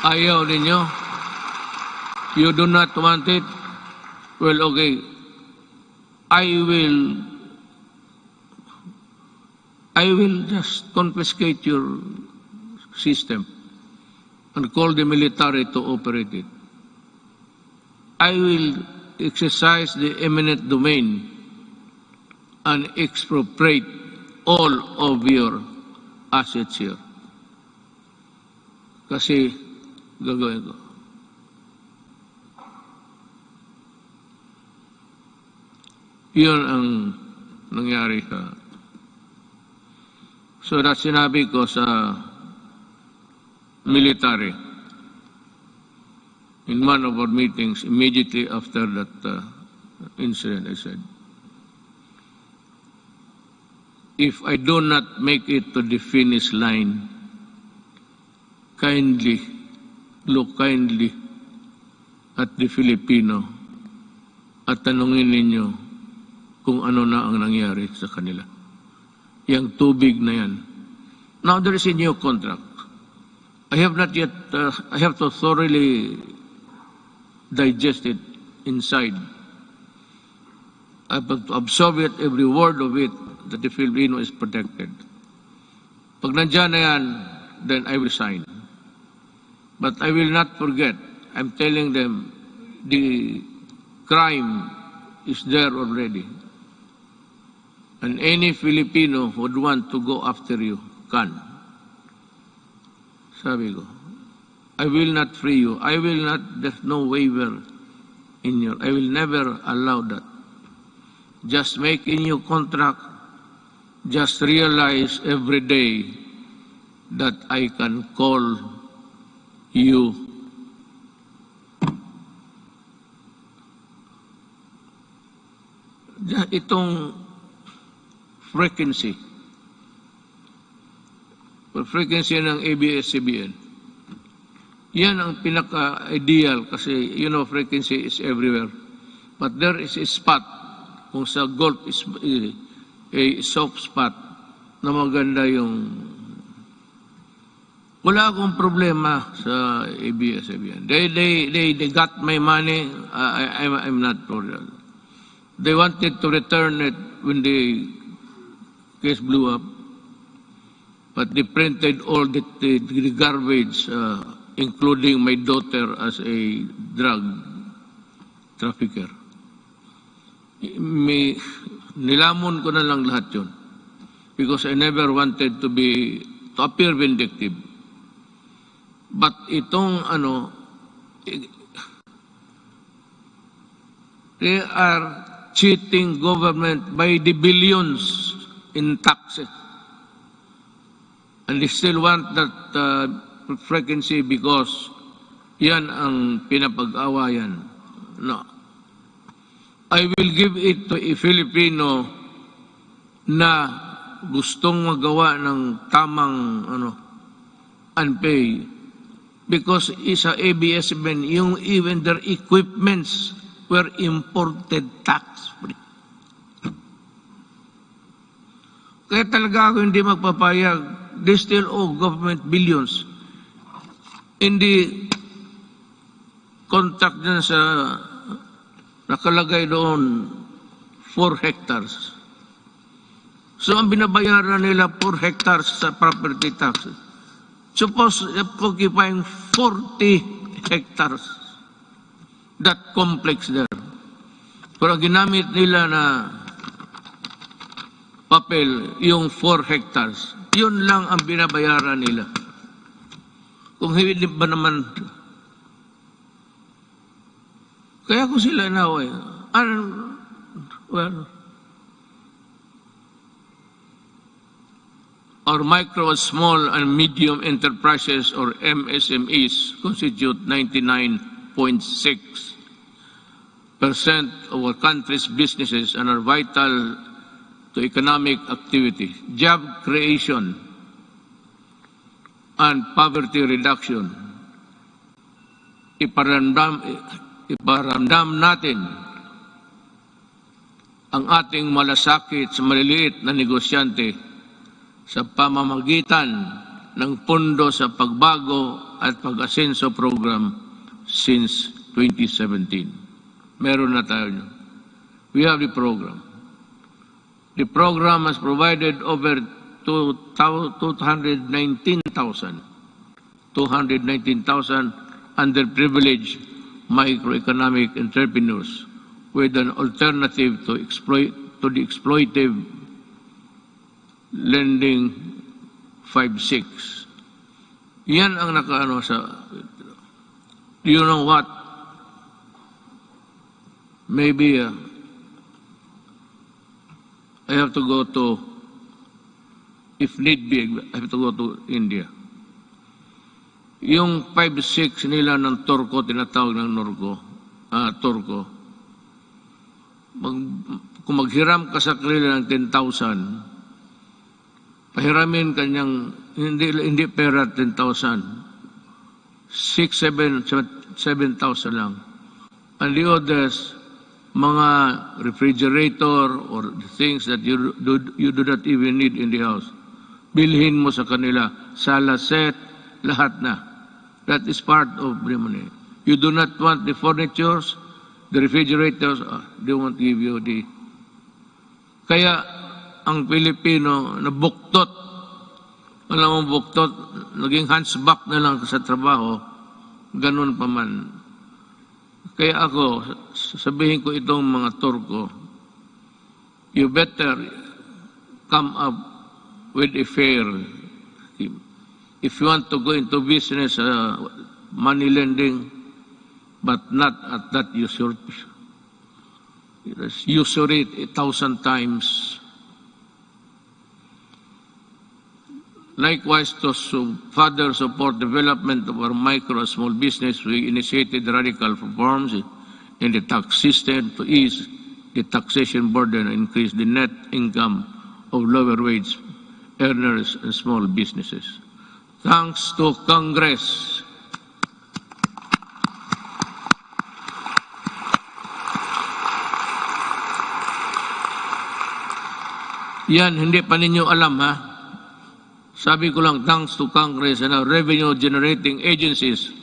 ayaw ninyo? You do not want it? Well, okay. I will just confiscate your system and call the military to operate it. I will exercise the eminent domain and expropriate all of your assets here. Kasi gagawin ko. Yun ang nangyari sa. So that sinabi ko sa military in one of our meetings immediately after that incident, I said, if I do not make it to the finish line, kindly, look kindly at the Filipino at tanungin ninyo kung ano na ang nangyari sa kanila. Yang tubig na yan. Now there is a new contract. I have not yet, I have to thoroughly digest it inside. I have to absorb it, every word of it, that the Filipino is protected. Pag nandyan na yan, then I will sign. But I will not forget. I'm telling them, the crime is there already. And any Filipino who would want to go after you can. Sabi ko. I will not free you. I will not, there's no waiver in your, I will never allow that. Just make a new contract. Just realize every day that I can call you itong frequency ng ABS-CBN. Yan ang pinaka-ideal kasi frequency is everywhere. But there is a spot kung sa Gulf is a soft spot na maganda yung wala akong problema sa ABS-CBN. They got my money. I'm not worried. They wanted to return it when the case blew up, but they printed all the garbage, including my daughter as a drug trafficker. Nilamon ko na lang lahat yun because I never wanted to appear vindictive. But itong they are cheating government by the billions in taxes. And they still want that frequency because yan ang pinapag-awayan. No. I will give it to a Filipino na gustong magawa ng tamang unpay because isa ABS-CBN, even their equipments were imported tax-free. Kaya talaga ako hindi magpapayag. They still owe government billions. In the contract dyan sa nakalagay doon 4 hectares. So ang binabayaran nila 4 hectares sa property tax. Suppose occupying 40 hectares. That complex there. Pero ginamit nila na papel, yung 4 hectares. Yun lang ang binabayaran nila. Kung hindi ba naman, kaya ko sila naway. Well, our micro, small, and medium enterprises, or MSMEs, constitute 99.6% of our country's businesses and are vital to economic activity, job creation, and poverty reduction. Iparamdam natin ang ating malasakit sa maliliit na negosyante sa pamamagitan ng Pondo sa Pagbago at Pag-asenso program since 2017. Meron na tayo. We have the program. The program has provided over 219,000 underprivileged microeconomic entrepreneurs with an alternative to the exploitive lending 5-6. Yan ang nakaano sa. You know what? Maybe I have to go to, if need be, I have to go to India. Yung 5-6 nila ng Turko, tinatawag ng Turko, kung maghiram ka sa kanila ng 10,000, pahiramin kanyang, hindi pera 10,000, 7,000 lang. And the others, mga refrigerator or things that you do not even need in the house. Bilhin mo sa kanila, sala set, lahat na. That is part of the money. You do not want the furnitures, the refrigerators, they won't give you the. Kaya ang Pilipino na buktot, alam mo buktot, naging hunchback na lang sa trabaho, ganun pa man. Kaya ako, sabihin ko itong mga Turko, you better come up with a fair scheme. If you want to go into business, money lending, but not at that usury 1,000 times. Likewise, to further support development of our micro and small business, we initiated radical reforms in the tax system to ease the taxation burden and increase the net income of lower wage earners and small businesses. Thanks to Congress. Yan, hindi pa ninyo alam ha. Sabi ko lang, thanks to Congress and our revenue-generating agencies,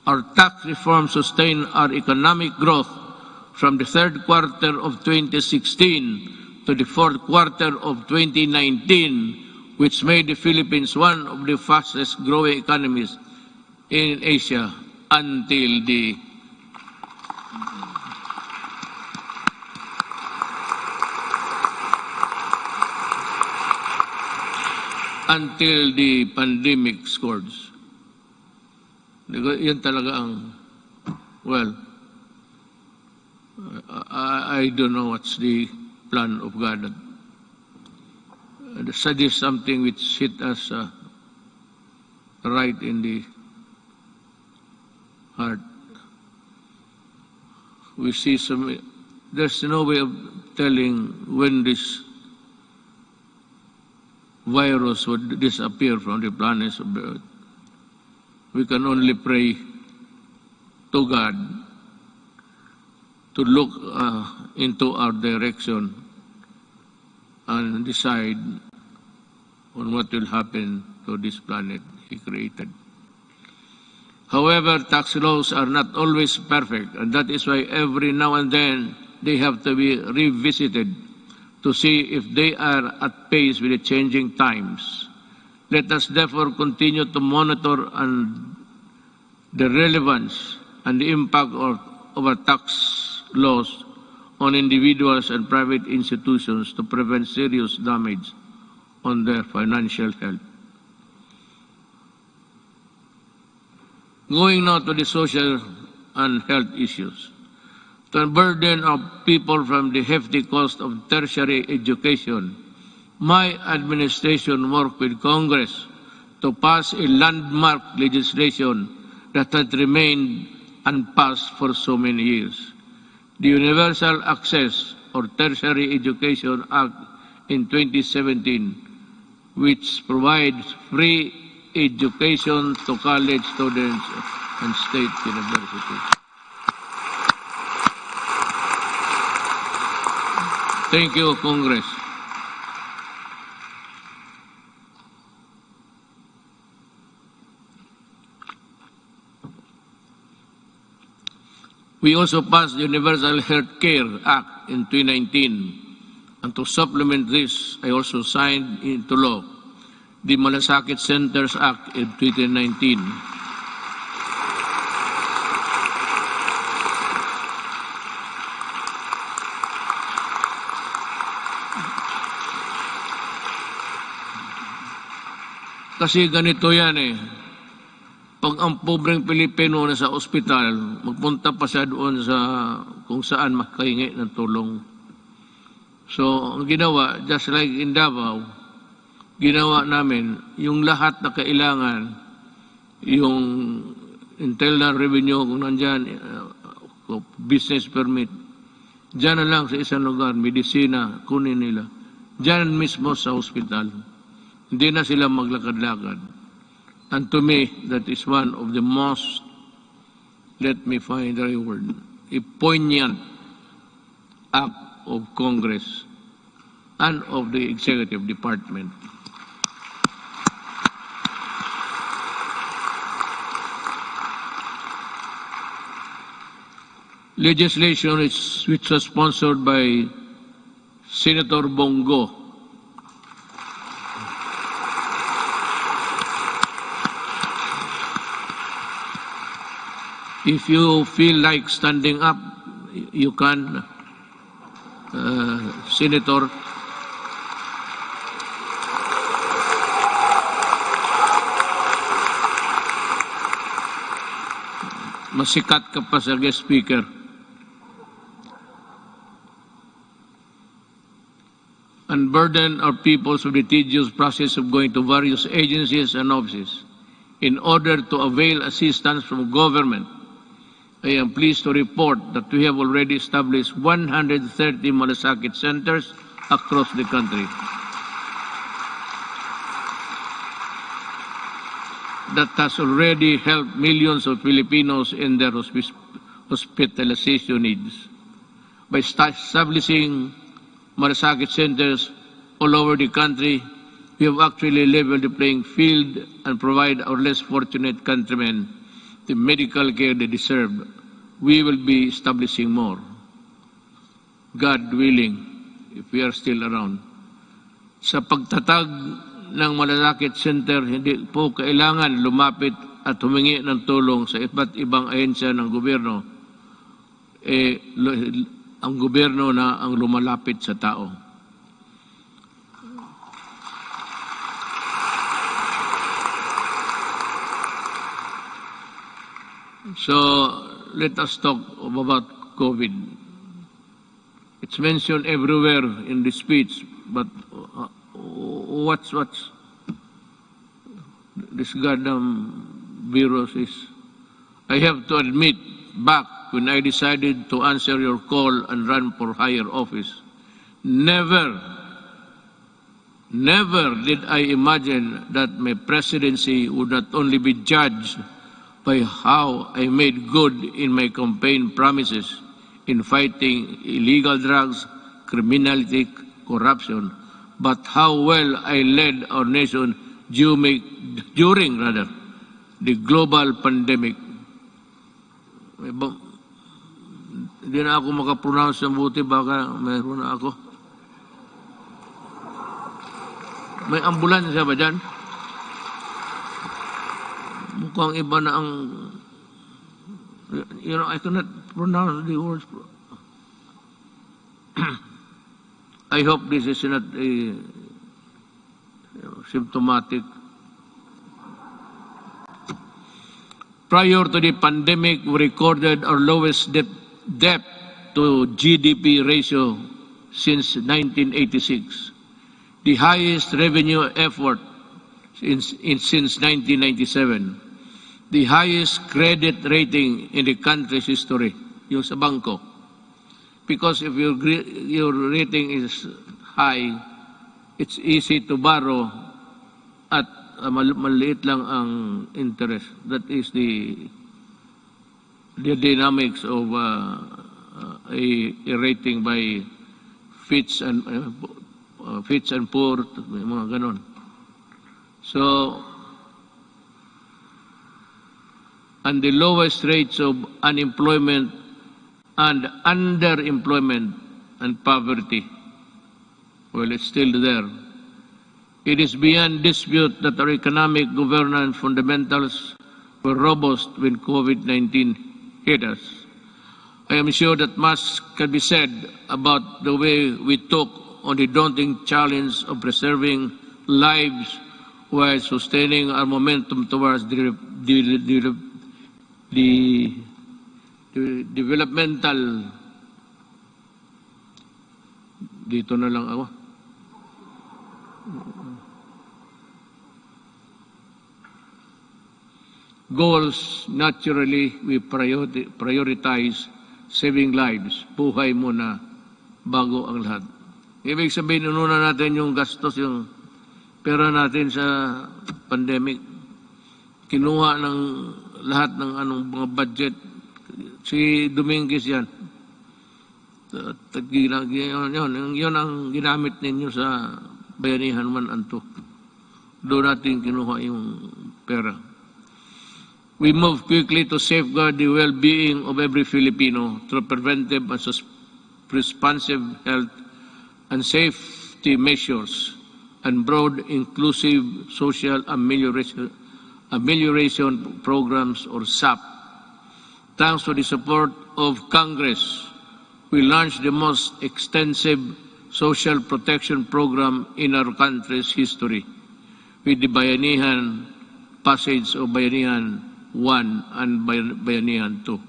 our tax reform sustained our economic growth from the third quarter of 2016 to the fourth quarter of 2019, which made the Philippines one of the fastest-growing economies in Asia until the pandemic scores. Yan talaga ang, well, I don't know what's the plan of God. That is something which hit us right in the heart. We see there's no way of telling when this virus would disappear from the planets of the earth. We can only pray to God to look into our direction and decide on what will happen to this planet He created. However, tax laws are not always perfect, and that is why every now and then they have to be revisited to see if they are at pace with the changing times. Let us therefore continue to monitor the relevance and the impact of our tax laws on individuals and private institutions to prevent serious damage on their financial health. Going now to the social and health issues. To unburden of people from the hefty cost of tertiary education, my administration worked with Congress to pass a landmark legislation that had remained unpassed for so many years. The Universal Access or Tertiary Education Act in 2017, which provides free education to college students and state universities. Thank you, Congress. We also passed the Universal Health Care Act in 2019, and to supplement this, I also signed into law the Malasakit Centers Act in 2019. Kasi ganito yan eh. Pag ang pobreng Pilipino na sa ospital, magpunta pa siya doon sa kung saan makahingi ng tulong. So, ang ginawa, just like in Davao, ginawa namin, yung lahat na kailangan, yung internal revenue, kung nandyan, business permit, dyan na lang sa isang lugar, medisina, kunin nila. Dyan mismo sa ospital. Hindi na sila maglakad-lakad. And to me, that is one of the most, let me find the right word, a poignant act of Congress and of the Executive Department. Legislation which was sponsored by Senator Bongo. If you feel like standing up, you can, Senator. masikat ka pa sa guest speaker. Unburden our peoples with the tedious process of going to various agencies and offices in order to avail assistance from government. I am pleased to report that we have already established 130 malasakit centers across the country. That has already helped millions of Filipinos in their hospitalization needs. By establishing malasakit centers all over the country, we have actually leveled the playing field and provide our less fortunate countrymen the medical care they deserve. We will be establishing more, God willing, if we are still around. Sa pagtatag ng malasakit center, hindi po kailangan lumapit at humingi ng tulong sa iba't ibang ahensya ng gobyerno. Ang gobyerno na ang lumalapit sa tao. So, let us talk about COVID. It's mentioned everywhere in the speech, but what's this goddamn virus is? I have to admit, back when I decided to answer your call and run for higher office, never did I imagine that my presidency would not only be judged by how I made good in my campaign promises in fighting illegal drugs, criminality, corruption, but how well I led our nation during the global pandemic. Hindi na ako makapronounce ng buti, baka mayroon na ako. May ambulansya ba dyan? Mukhang iba na ang... I cannot pronounce the words. I hope this is not a symptomatic. Prior to the pandemic, we recorded our lowest debt to GDP ratio since 1986, the highest revenue effort since 1997, the highest credit rating in the country's history, yung sa bangko. Because if your rating is high, it's easy to borrow at maliit lang ang interest. That is the dynamics of a rating by Fitch and Poor, mga ganon. So, and the lowest rates of unemployment and underemployment and poverty, well, it's still there. It is beyond dispute that our economic governance fundamentals were robust when COVID-19 hit us. I am sure that much can be said about the way we took on the daunting challenge of preserving lives while sustaining our momentum towards the developmental, dito na lang ako, goals. Naturally, we prioritize saving lives. Buhay muna bago ang lahat. Ibig sabihin, inuna natin yung gastos, yung pera natin sa pandemic. Kinuha ng lahat ng mga budget. Si Dominguez yan. Yun ang ginamit ninyo sa Bayanihan 1 and 2. Doon natin kinuha yung pera. We move quickly to safeguard the well-being of every Filipino through preventive and responsive health and safety measures and broad inclusive social amelioration programs, or SAP. Thanks to the support of Congress, we launched the most extensive social protection program in our country's history with the Bayanihan, passage of Bayanihan 1 and Bayanihan 2.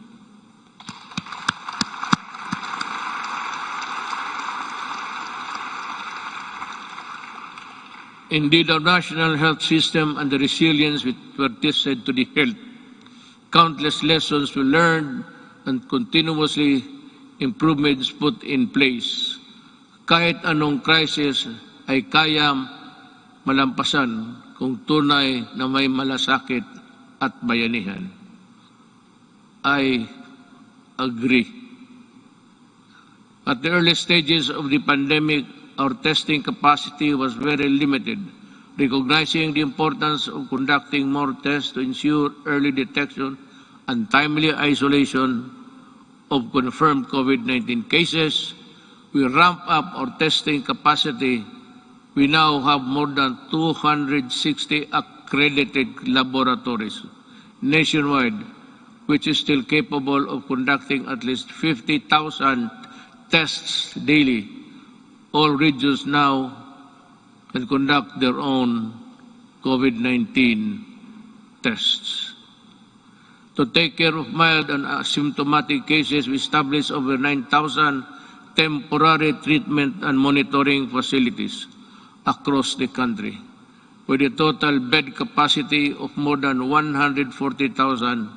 Indeed, our national health system and the resilience which were tested to the health, countless lessons we learned and continuously improvements put in place. Kahit anong crisis ay kaya malampasan kung tunay na may malasakit at bayanihan. I agree. At the early stages of the pandemic, our testing capacity was very limited. Recognizing the importance of conducting more tests to ensure early detection and timely isolation of confirmed COVID-19 cases, we ramped up our testing capacity. We now have more than 260 accredited laboratories nationwide, which is still capable of conducting at least 50,000 tests daily. All regions now can conduct their own COVID-19 tests. To take care of mild and asymptomatic cases, we established over 9,000 temporary treatment and monitoring facilities across the country, with a total bed capacity of more than 140,000.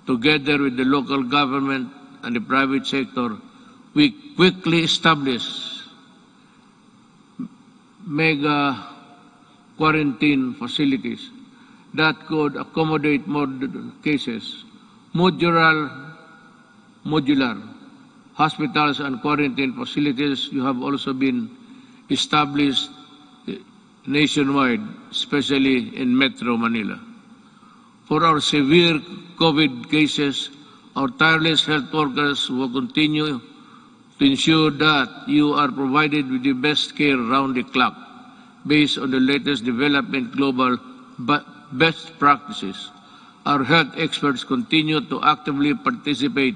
Together with the local government and the private sector, we quickly established mega quarantine facilities that could accommodate more cases. Modular hospitals and quarantine facilities have also been established nationwide, especially in Metro Manila. For our severe COVID cases, our tireless health workers will continue to ensure that you are provided with the best care around the clock based on the latest development global best practices. Our health experts continue to actively participate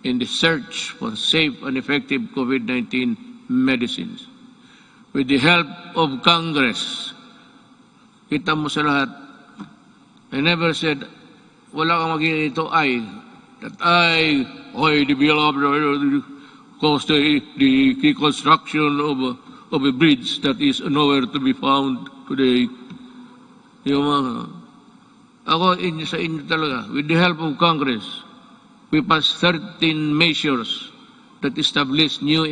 in the search for safe and effective COVID-19 medicines. With the help of Congress, kita mo sa lahat, I never said, wala kang magiging ito develop cause the reconstruction of a bridge that is nowhere to be found today. Ako sa inyo talaga, with the help of Congress, we passed 13 measures that establish the new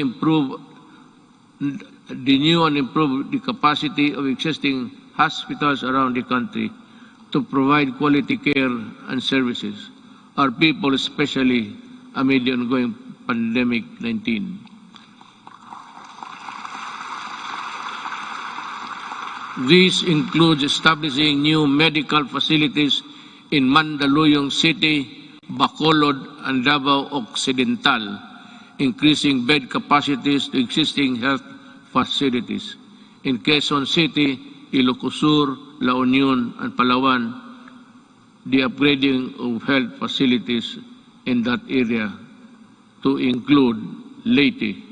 and improve the capacity of existing hospitals around the country to provide quality care and services. Our people, especially amid the ongoing pandemic-19. This includes establishing new medical facilities in Mandaluyong City, Bacolod, and Davao Occidental, increasing bed capacities to existing health facilities. In Quezon City, Ilocos Sur, La Union, and Palawan, the upgrading of health facilities in that area to include Leyte.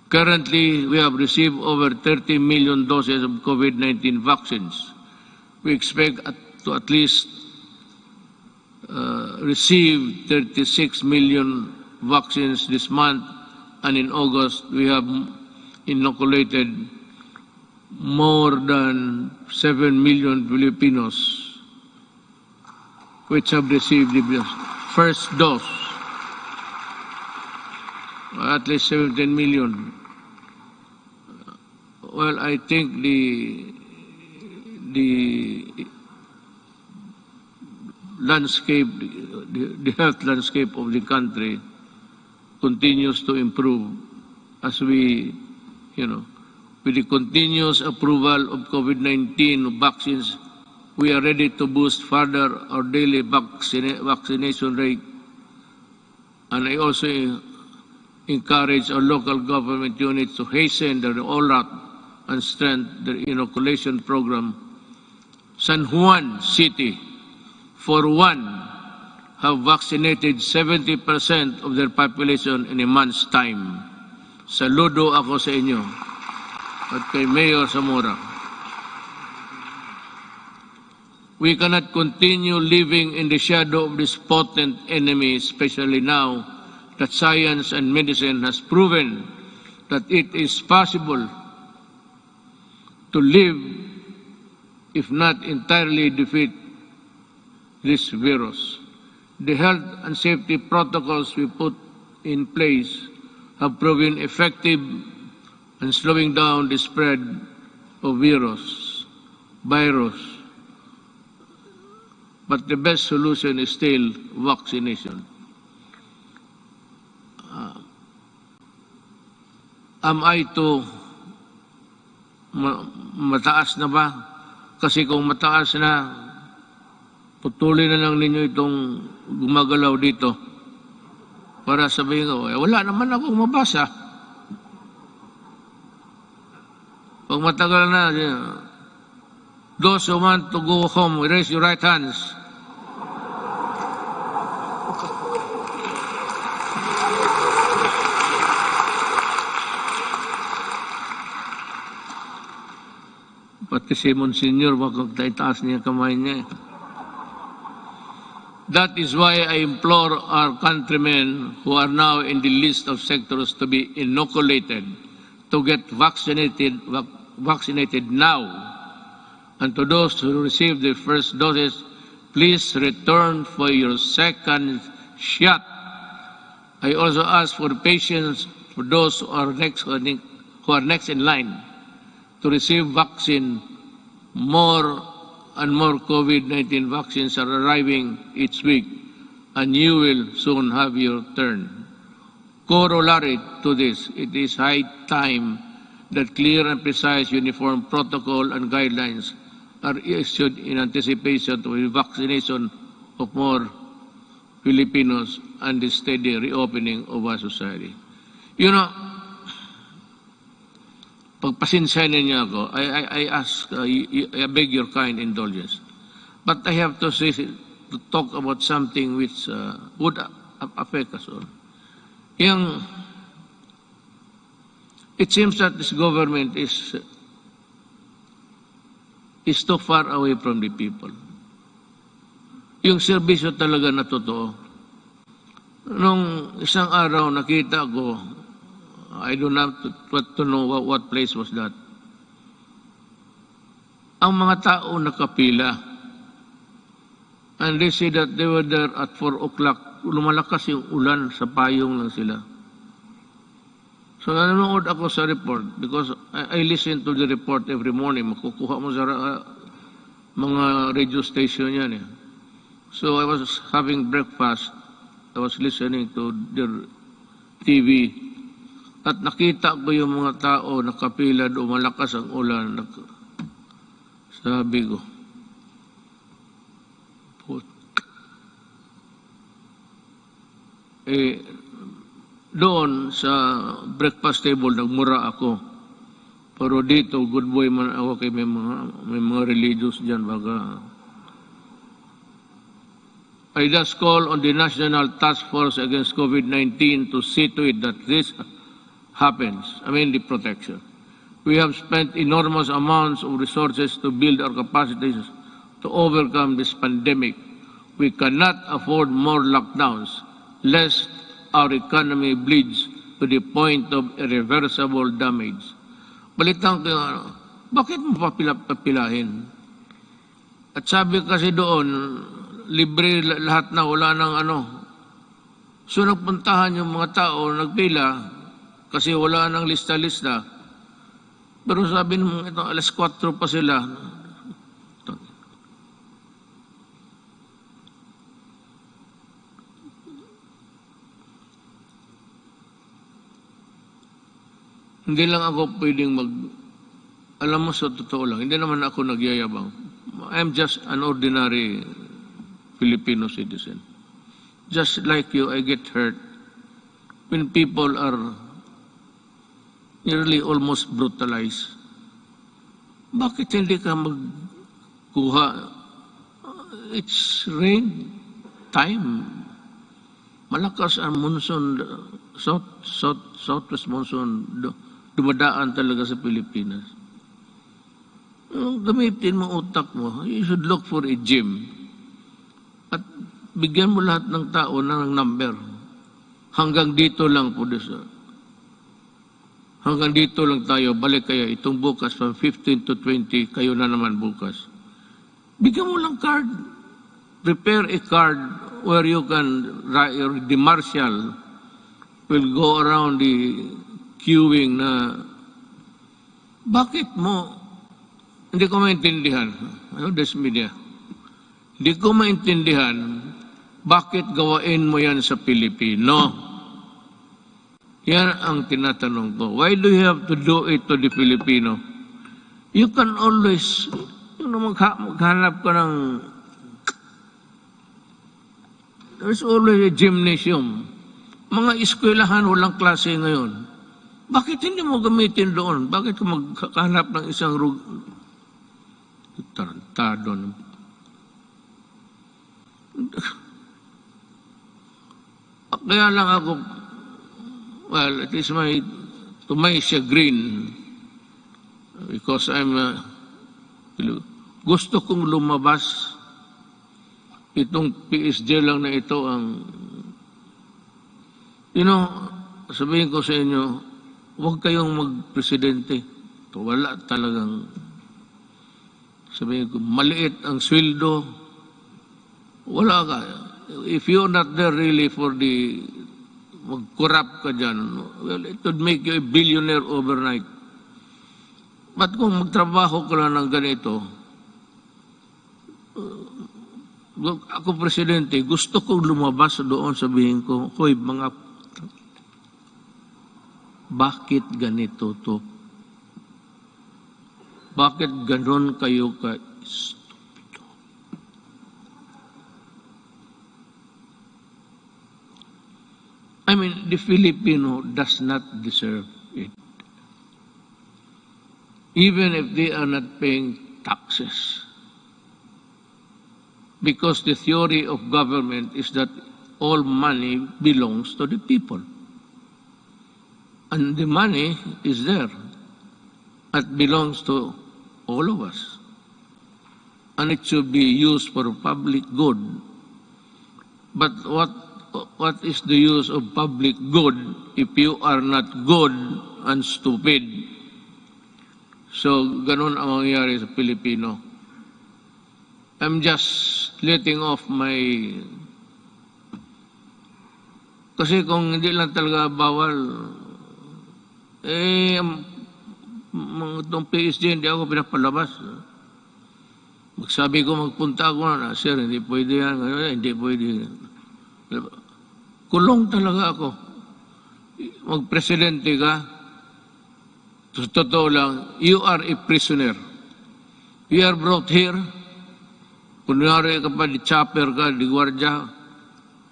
Currently, we have received over 30 million doses of COVID-19 vaccines. We expect to at least receive 36 million vaccines this month, and in August, we have inoculated more than 7 million Filipinos which have received the first dose. At least 17 million. Well, I think the landscape, the health landscape of the country continues to improve as we, with the continuous approval of COVID-19 vaccines, we are ready to boost further our daily vaccination rate. And I also encourage our local government units to hasten their rollout and strengthen their inoculation program. San Juan City, for one, have vaccinated 70% of their population in a month's time. Saludo ako sa inyo at kay Mayor Zamora. We cannot continue living in the shadow of this potent enemy, especially now that science and medicine has proven that it is possible to live, if not entirely defeat this virus. The health and safety protocols we put in place have proven effective in slowing down the spread of virus. But the best solution is still vaccination. Am I to mataas na ba? Kasi kung mataas na, putulin na lang ninyo itong gumagalaw dito para sabihin ko, wala naman akong mabasa. Pag matagal na, those who want to go home, raise your right hands. Pati si Monsignor, wag taas niya kamay niya. That is why I implore our countrymen who are now in the list of sectors to be inoculated to get vaccinated now. And to those who receive their first doses, please return for your second shot. I also ask for patience for those who are next in line to receive vaccine. More and more COVID-19 vaccines are arriving each week, and you will soon have your turn. Corollary to this, it is high time that clear and precise uniform protocol and guidelines are issued in anticipation to the vaccination of more Filipinos and the steady reopening of our society. You know, pagpasensya ninyo ako, I beg your kind indulgence. But I have to talk about something which would affect us all. It seems that this government is too far away from the people. Yung serbisyo talaga na totoo. Nung isang araw nakita ko, I don't have to know what place was that. Ang mga tao nakapila. And they say that they were there at 4 o'clock. Lumalakas yung ulan, sa payong lang sila. So nanonood ako sa report because I listen to the report every morning. Makukuha mo sa mga radio station yan eh. So I was having breakfast. I was listening to their TV. At nakita ko yung mga tao nakapila doon, malakas ang ulan. Sabi ko, doon sa breakfast table, nagmura ako. Pero dito, good boy man ako kay may mga religious dyan. Baga. I just call on the National Task Force Against COVID-19 to see to it that this happens. I mean the protection. We have spent enormous amounts of resources to build our capacities to overcome this pandemic. We cannot afford more lockdowns, lest our economy bleeds to the point of irreversible damage. Balitang ko, bakit mo papilahin? At sabi kasi doon, libre lahat na, wala nang ano. So nagpuntahan yung mga tao, nagpila, kasi wala nang lista-lista. Pero sabi nung ito, alas 4 pa sila. Hindi lang ako pwedeng alam mo sa totoo lang, hindi naman ako nagyayabang. I'm just an ordinary Filipino citizen. Just like you, I get hurt when people are nearly almost brutalized. Bakit hindi ka magkuha? It's rain time. Malakas ang monsoon, southwest monsoon, dumadaan talaga sa Pilipinas. Gamitin mo utak mo. You should look for a gym. At bigyan mo lahat ng tao ng number. Hanggang dito lang po. Hanggang dito lang tayo. Balik kayo. Itong bukas, from 15 to 20, kayo na naman bukas. Bigyan mo lang card. Prepare a card where you can, the marshal will go around the queuing na, bakit mo, hindi ko maintindihan, this media, hindi ko maintindihan, bakit gawain mo yan sa Pilipino? Yan ang tinatanong ko. Why do you have to do it to the Filipino? You can always, maghanap ka ng, there's always a gymnasium. Mga eskwelahan, walang klase ngayon. Bakit hindi mo gamitin doon? Bakit ka magkahanap ng isang tarantado? Kaya lang ako, well, it is to my chagrin, because gusto kong lumabas. Itong PSG lang na ito ang, sabihin ko sa inyo, huwag kayong magpresidente. Wala talagang, sabihin ko, maliit ang sweldo. Wala ka. If you're not there really for mag-corrupt ka dyan, well, it would make you a billionaire overnight. But kung magtrabaho ka lang ng ganito, ako presidente, gusto kong lumabas doon, sabihin ko, hoy, bakit ganito to? Bakit ganon kayo ka-stupido? I mean, the Filipino does not deserve it. Even if they are not paying taxes. Because the theory of government is that all money belongs to the people. And the money is there. It belongs to all of us. And it should be used for public good. But what is the use of public good if you are not good and stupid? So, ganun ang mangyayari sa Pilipino. I'm just letting off my... Kasi kung hindi lang talaga bawal, itong PSG, hindi ako pinapalabas. Magsabi ko, magpunta ako na, sir, hindi pwede yan, hindi pwede. Kulong talaga ako. Magpresidente ka, totoo lang, you are a prisoner. You are brought here, kunyari ka pa, di chopper ka, di gwardya,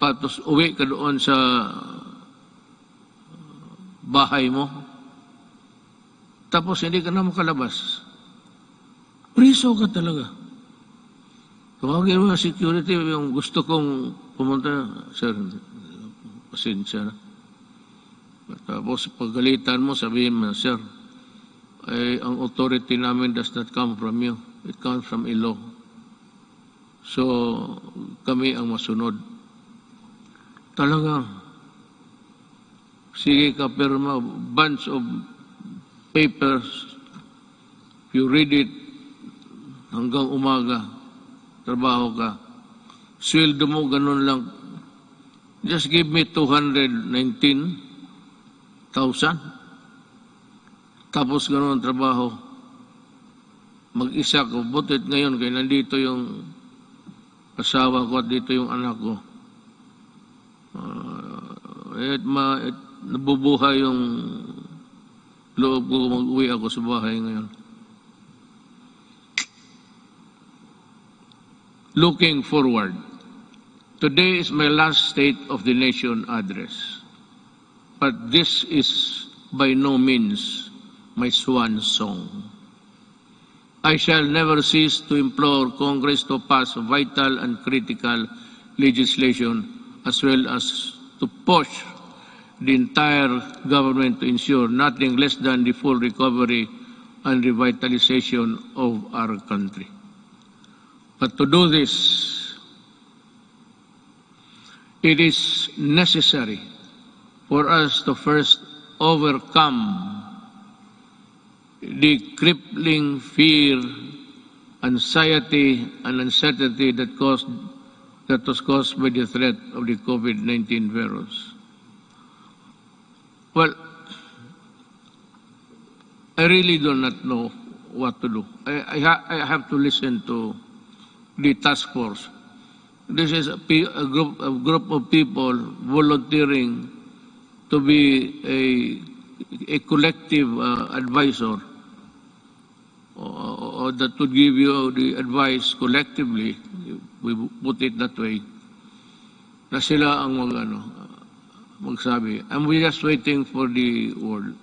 patos uwi ka doon sa bahay mo. Tapos hindi ka na makalabas. Priso ka talaga. Tawagin mo security, yung gusto kong pumunta, sir, pasensya na. Tapos paggalitan mo, sabihin mo, sir, ang authority namin does not come from you. It comes from a law. So, kami ang masunod. Talaga, sige ka, pero bunch of papers, if you read it, hanggang umaga, trabaho ka. Sweldo mo, ganun lang. Just give me 219,000. Tapos ganun ang trabaho. Mag-isa ko. Butit ngayon, kaya nandito yung asawa ko at dito yung anak ko. Nabubuhay yung loob ko, mag-uwi ako sa bahay ngayon. Looking forward. Today is my last State of the Nation address. But this is by no means my swan song. I shall never cease to implore Congress to pass vital and critical legislation as well as to push the entire government to ensure nothing less than the full recovery and revitalization of our country. But to do this, it is necessary for us to first overcome the crippling fear, anxiety, and uncertainty that was caused by the threat of the COVID-19 virus. Well, I really do not know what to do. I have to listen to the task force. This is a group of people volunteering to be a collective advisor, or that would give you the advice collectively, we put it that way, na sila ang magsabi. And we're just waiting for the word.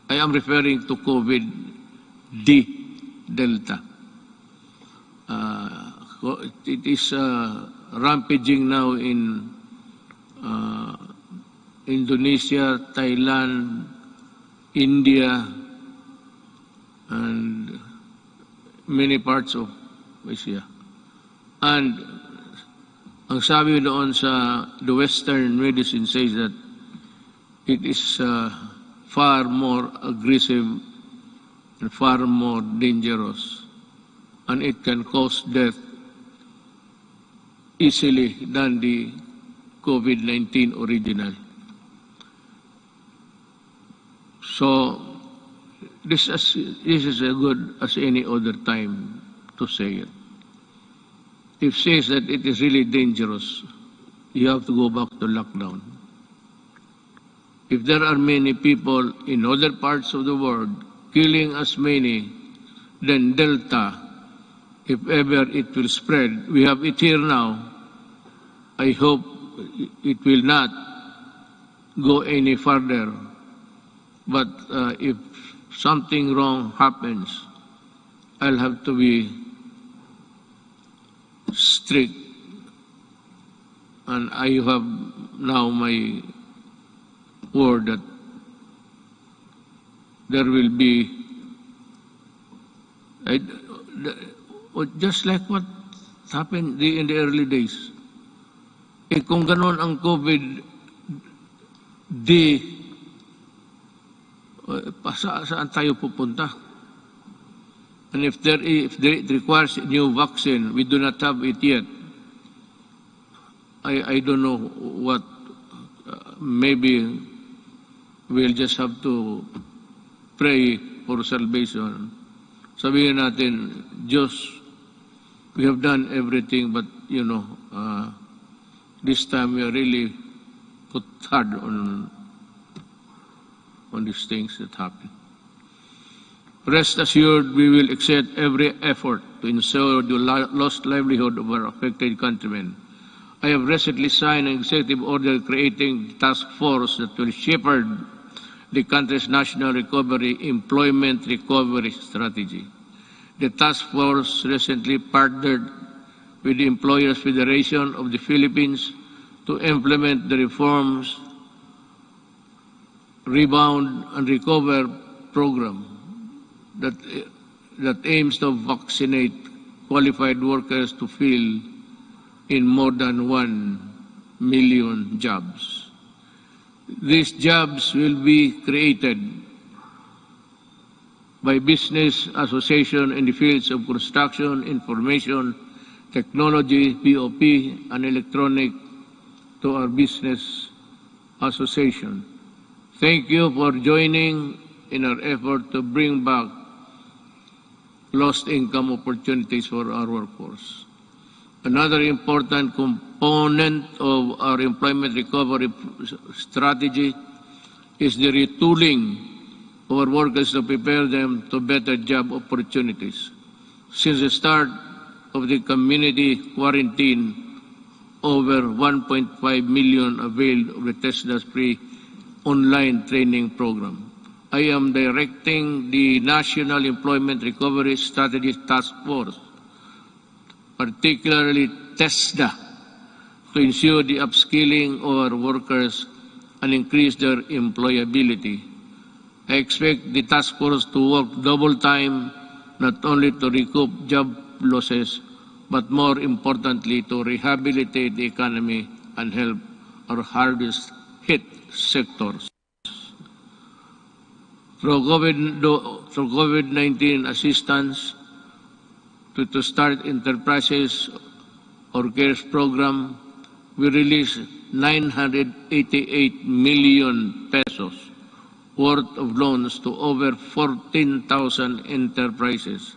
I am referring to COVID-D, Delta. It is rampaging now in Indonesia, Thailand, India, and many parts of Asia. And ang sabi doon sa the Western medicine says that it is far more aggressive and far more dangerous, and it can cause death easily than the COVID-19 original. So this is as good as any other time to say it. If says that it is really dangerous, you have to go back to lockdown. If there are many people in other parts of the world killing as many than Delta, if ever it will spread, we have it here now. I hope it will not go any further. But if something wrong happens, I'll have to be strict. And I have now my word that there will be, just like what happened in the early days. Kung ganon ang COVID-D, saan tayo pupunta? And if it requires a new vaccine, we do not have it yet. I don't know what, maybe we'll just have to pray for salvation. Sabihin natin, Diyos, we have done everything, but this time we are really put hard on these things that happen. Rest assured, we will exert every effort to ensure the lost livelihood of our affected countrymen. I have recently signed an executive order creating a task force that will shepherd the country's national recovery employment recovery strategy. The task force recently partnered with the Employers Federation of the Philippines to implement the reforms Rebound and Recover program that aims to vaccinate qualified workers to fill in more than 1 million jobs. These jobs will be created by business association in the fields of construction, information, technology, POP, and electronic to our business association. Thank you for joining in our effort to bring back lost income opportunities for our workforce. Another important component of our employment recovery strategy is the retooling of our workers to prepare them to better job opportunities. Since the start of the community quarantine, over 1.5 million availed of the TESDA's free online training program. I am directing the National Employment Recovery Strategy Task Force, particularly TESDA, to ensure the upskilling of our workers and increase their employability. I expect the task force to work double time, not only to recoup job losses, but more importantly, to rehabilitate the economy and help our hardest hit sectors. Through COVID-19 assistance, to start enterprises or CARES program, we released 988 million pesos worth of loans to over 14,000 enterprises.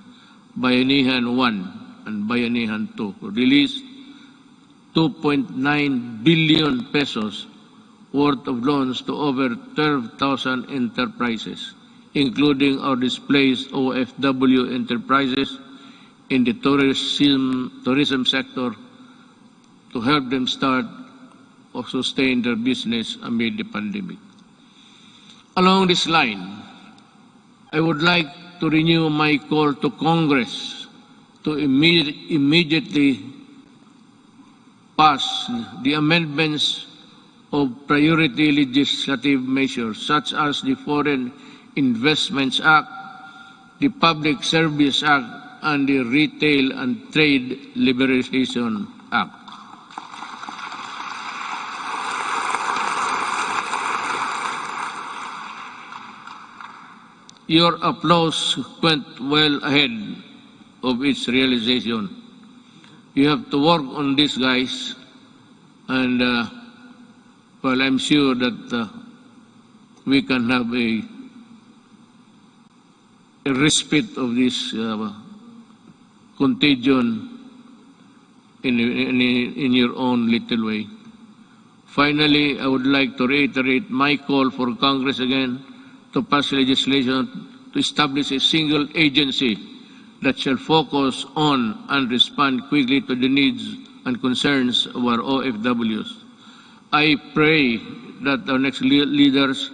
Bayanihan 1 and Bayanihan 2 released 2.9 billion pesos worth of loans to over 12,000 enterprises, including our displaced OFW enterprises in the tourism sector, to help them start or sustain their business amid the pandemic. Along this line, I would like to renew my call to Congress to immediately pass the amendments of priority legislative measures such as the Foreign Investments Act, the Public Service Act, and the Retail and Trade Liberalization Act. Your applause went well ahead of its realization. You have to work on this, guys, and well, I'm sure that we can have a respite of this contagion in your own little way. Finally, I would like to reiterate my call for Congress again to pass legislation to establish a single agency that shall focus on and respond quickly to the needs and concerns of our OFWs. I pray that our next leaders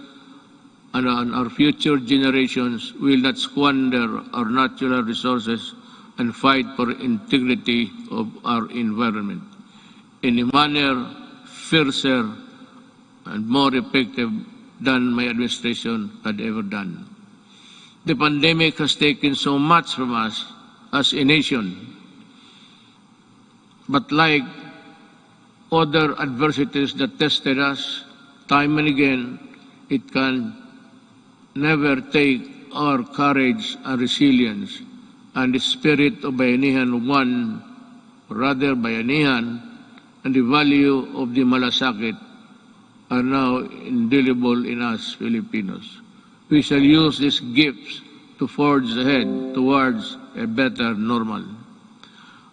and our future generations will not squander our natural resources and fight for integrity of our environment in a manner fiercer and more effective than my administration had ever done. The pandemic has taken so much from us as a nation, but like other adversities that tested us time and again, it can never take our courage and resilience and the spirit of Bayanihan 1, or rather Bayanihan, and the value of the malasakit are now indelible in us Filipinos. We shall use these gifts to forge ahead towards a better normal.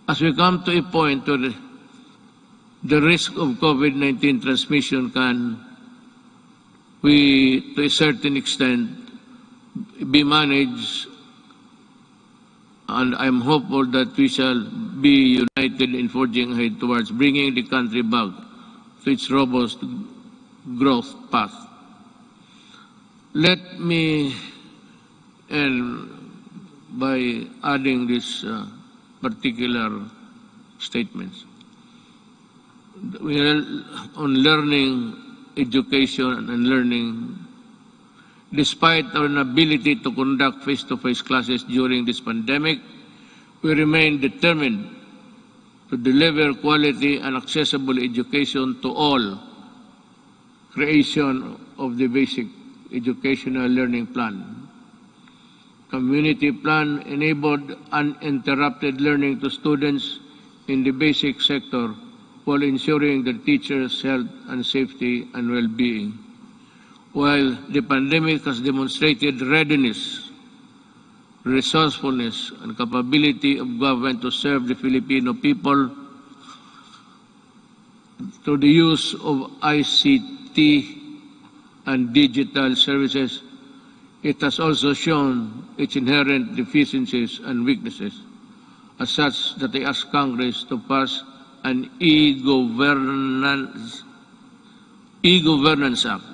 As we come to a point where the risk of COVID-19 transmission can, to a certain extent, be managed, and I'm hopeful that we shall be united in forging ahead towards bringing the country back to its robust growth path. Let me end by adding this particular statements. We are on learning, education, and learning. Despite our inability to conduct face-to-face classes during this pandemic, we remain determined to deliver quality and accessible education to all. Creation of the basic educational learning plan. Community plan enabled uninterrupted learning to students in the basic sector while ensuring the teachers' health and safety and well-being. While the pandemic has demonstrated readiness, resourcefulness, and capability of government to serve the Filipino people through the use of ICT and digital services, it has also shown its inherent deficiencies and weaknesses. As such, that I ask Congress to pass an e-governance act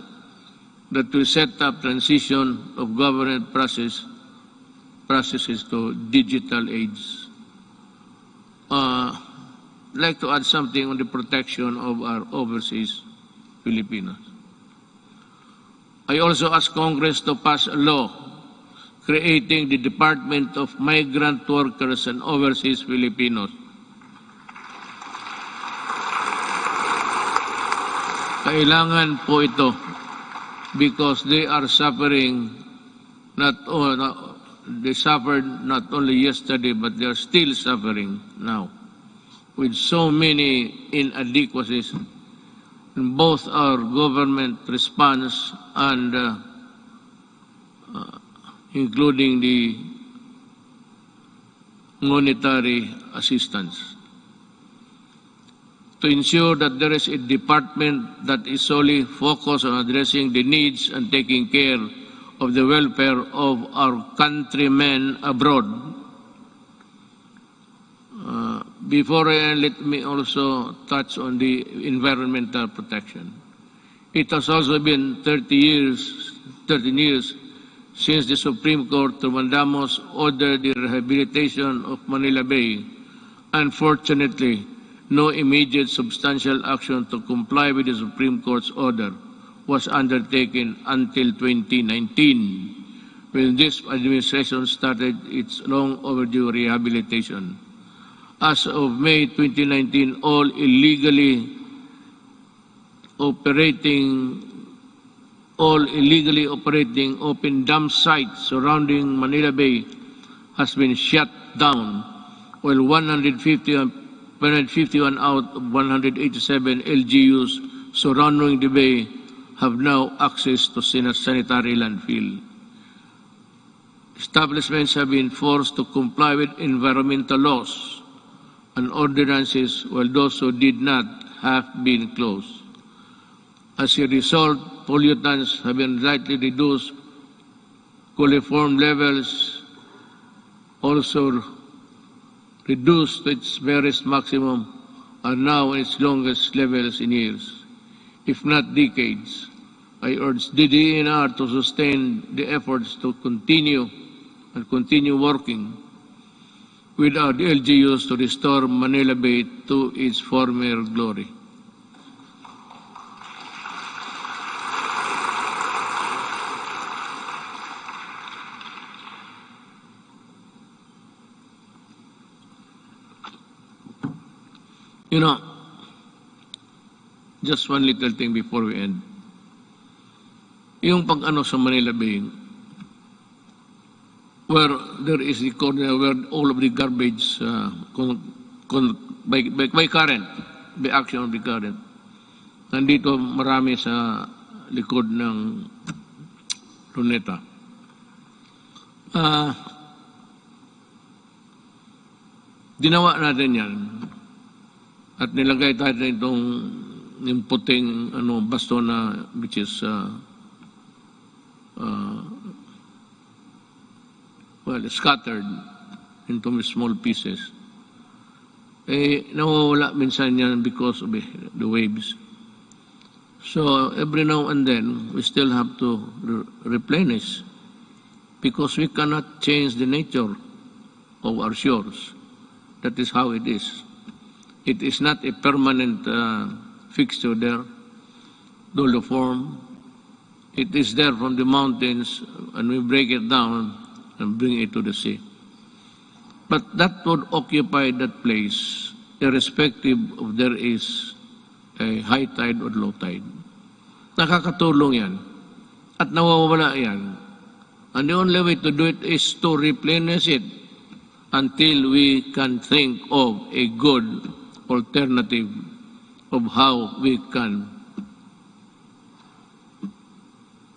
that will set up transition of government processes to digital age. I'd like to add something on the protection of our overseas Filipinos. I also ask Congress to pass a law creating the Department of Migrant Workers and Overseas Filipinos. Kailangan po ito because they are suffering they suffered not only yesterday but they are still suffering now with so many inadequacies in both our government response and including the monetary assistance. To ensure that there is a department that is solely focused on addressing the needs and taking care of the welfare of our countrymen abroad. Before I end, let me also touch on the environmental protection. It has also been 13 years since the Supreme Court Trumandamos ordered the rehabilitation of Manila Bay. Unfortunately, no immediate substantial action to comply with the Supreme Court's order was undertaken until 2019, when this administration started its long overdue rehabilitation. As of May 2019, all illegally operating open dump sites surrounding Manila Bay has been shut down, while 151 out of 187 LGUs surrounding the bay have now access to sanitary landfill. Establishments have been forced to comply with environmental laws and ordinances, while those who did not have been closed. As a result, pollutants have been slightly reduced, coliform levels also reduced to its barest maximum, are now in its longest levels in years, if not decades. I urge the DENR to sustain the efforts to continue working with our LGUs to restore Manila Bay to its former glory. You know, just one little thing before we end. Yung pag-ano sa Manila Bay, where there is the corner where all of the garbage by current, by action of the current. Nandito marami sa likod ng Luneta. Ginawa natin yan at nilagay tayo itong yung puting basto na which is scattered into small pieces. Nawawala minsan yan because of the waves. So every now and then, we still have to replenish because we cannot change the nature of our shores. That is how it is. It is not a permanent fixture there, doliform. It is there from the mountains, and we break it down and bring it to the sea. But that would occupy that place, irrespective of there is a high tide or low tide. Nakakatulong yan. At nawawala yan. And the only way to do it is to replenish it until we can think of a good alternative of how we can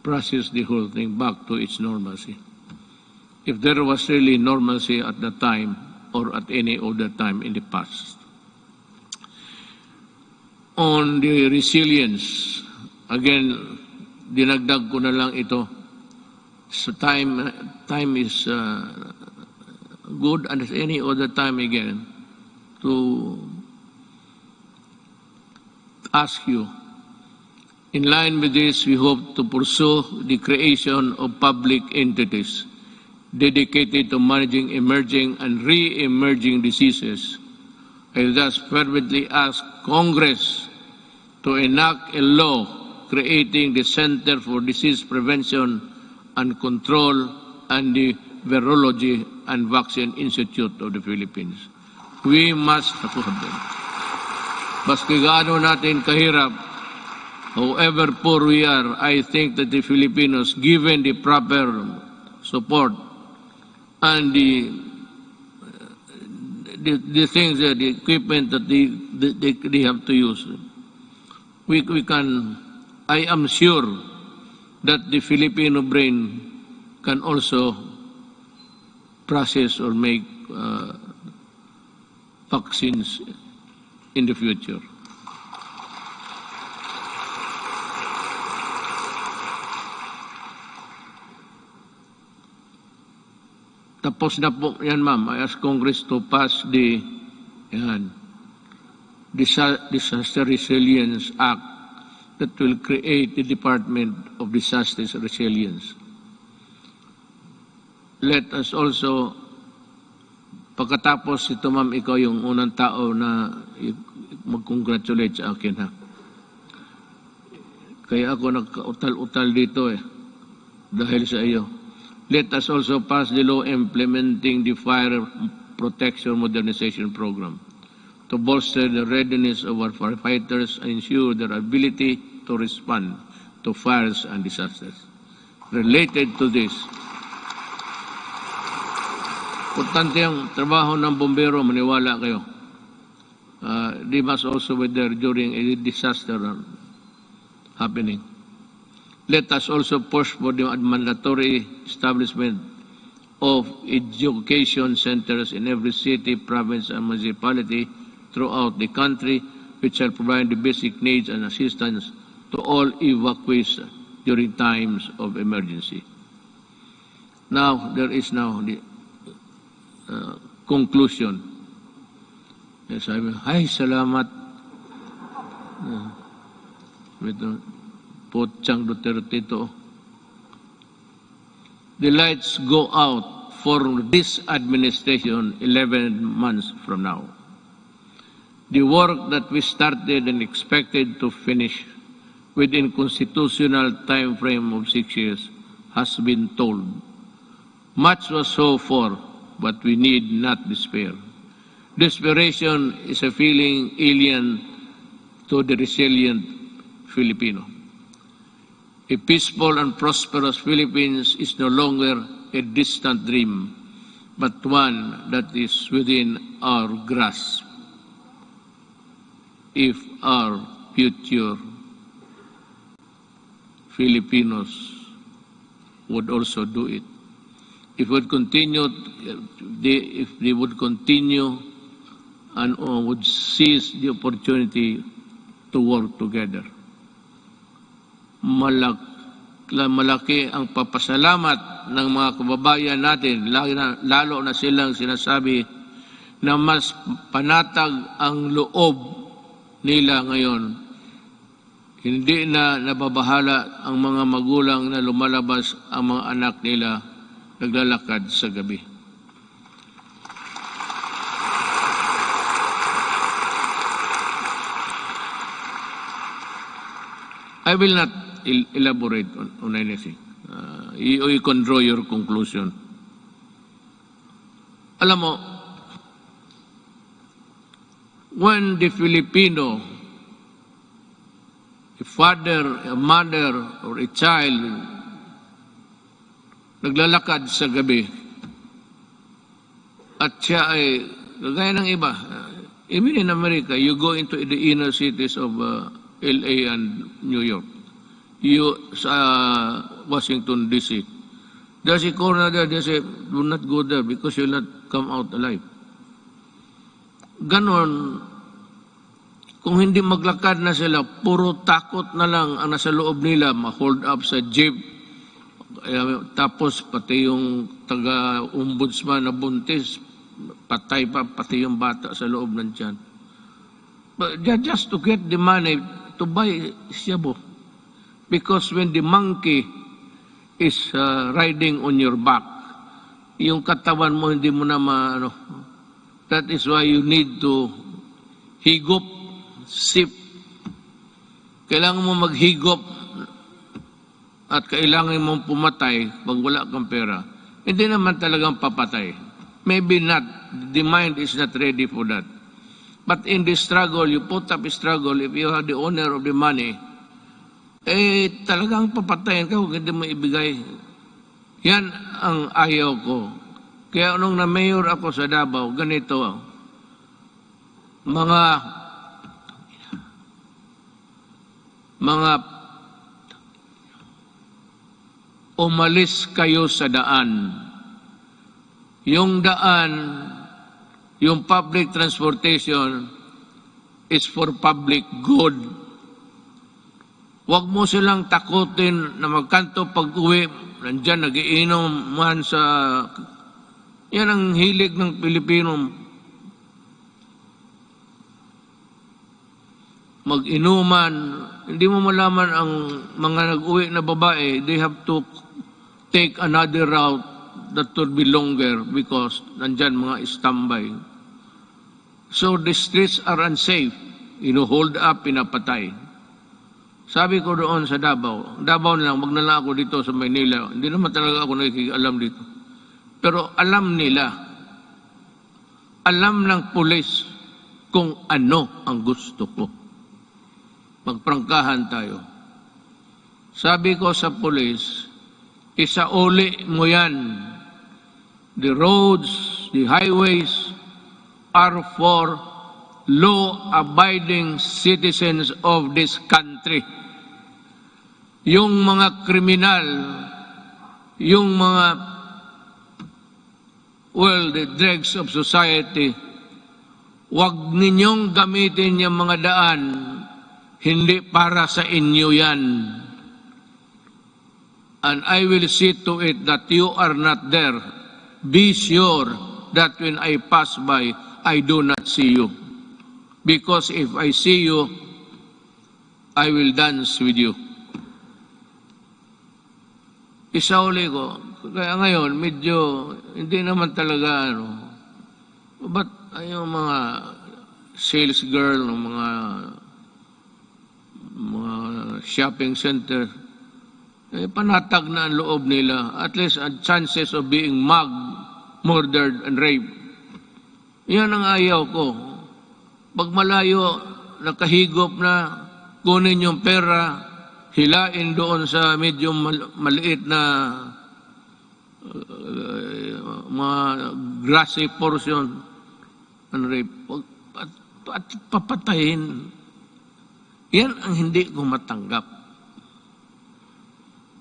process the whole thing back to its normalcy. If there was really normalcy at the time or at any other time in the past. On the resilience, again, dinagdag ko na lang ito. So time is good, and as any other time again, to ask you, in line with this, we hope to pursue the creation of public entities dedicated to managing emerging and re-emerging diseases. I thus fervently ask Congress to enact a law creating the Center for Disease Prevention and Control and the Virology and Vaccine Institute of the Philippines. We must support them. Baski gaano natin kahirap, however poor we are, I think that the Filipinos, given the proper support and the things, the equipment that they have to use, we can, I am sure that the Filipino brain can also process or make vaccines in the future. Tapos na po yan, ma'am. I ask Congress to pass the Disaster Resilience Act that will create the Department of Disaster Resilience. Let us also, pagkatapos ito, ma'am, ikaw yung unang tao na mag-congratulate sa akin, ha? Kaya ako nagka-utal-utal dito dahil sa iyo. Let us also pass the law implementing the Fire Protection Modernization Program to bolster the readiness of our firefighters and ensure their ability to respond to fires and disasters. Related to this, importante ang trabaho ng bombero, maniwala kayo. They must also be there during a disaster happening. Let us also push for the mandatory establishment of education centers in every city, province, and municipality throughout the country, which shall provide the basic needs and assistance to all evacuees during times of emergency. Now, there is now the conclusion. Yes, I will. Ay, salamat. Pochang Duterte ito. The lights go out for this administration 11 months from now. The work that we started and expected to finish within constitutional time frame of 6 years has been told. Much was so for, but we need not despair. Desperation is a feeling alien to the resilient Filipino. A peaceful and prosperous Philippines is no longer a distant dream, but one that is within our grasp. If our future Filipinos would also do it. If they would continue and would seize the opportunity to work together. Malaki ang papasalamat ng mga kababayan natin, lalo na silang sinasabi na mas panatag ang loob nila ngayon. Hindi na nababahala ang mga magulang na lumalabas ang mga anak nila naglalakad sa gabi. I will not elaborate on anything. You can draw your conclusion. Alam mo, when the Filipino, a father, a mother, or a child naglalakad sa gabi at siya ay gaya ng iba, even in America, you go into the inner cities of LA and New York, Washington DC, there's a corner there, they say, do not go there because you'll not come out alive. Ganon, kung hindi maglakad na sila, puro takot na lang ang nasa loob nila, ma-hold up sa jeep, tapos pati yung taga-ombudsman na buntis, patay pa, pati yung bata sa loob ng tiyan. But just to get the money to buy shabu. Because when the monkey is riding on your back, yung katawan mo hindi mo na maano. That is why you need to higop, sip. Kailangan mo maghigop at kailangan mong pumatay pag wala kang pera, hindi naman talagang papatay. Maybe not. The mind is not ready for that. But in the struggle, you put up a struggle, if you have the owner of the money, talagang papatayin ka kung hindi mo ibigay. Yan ang ayaw ko. Kaya nung na-mayor ako sa Davao, ganito, mga umalis kayo sa daan. Yung daan, yung public transportation is for public good. Huwag mo silang takutin na magkanto pag-uwi. Nandyan, nagiinom man sa... Yan ang hilig ng Pilipino. Mag-inuman. Hindi mo malaman ang mga nag-uwi na babae, they have to take another route that will be longer because nandyan mga standby. So the streets are unsafe. Hold up, pinapatay. Sabi ko doon sa Davao na lang, wag na lang ako dito sa Maynila. Hindi naman talaga ako nakikialam dito. Pero alam nila, alam ng pulis kung ano ang gusto ko. Magprangkahan tayo. Sabi ko sa pulis, isauli mo yan. The roads, the highways are for law-abiding citizens of this country. Yung mga kriminal, yung mga, the dregs of society, wag ninyong gamitin yung mga daan, hindi para sa inyo yan. And I will see to it that you are not there. Be sure that when I pass by, I do not see you. Because if I see you, I will dance with you. Isauli ko. Kaya ngayon, medyo, hindi naman talaga, but yung mga sales girl, mga shopping center, panatag na ang loob nila. At least, chances of being mugged, murdered, and raped. Yan ang ayaw ko. Pag malayo, nakahigop na, kunin yung pera, hilain doon sa medyo maliit na mga grassy portion, and rape, at papatayin. Yan ang hindi ko matanggap.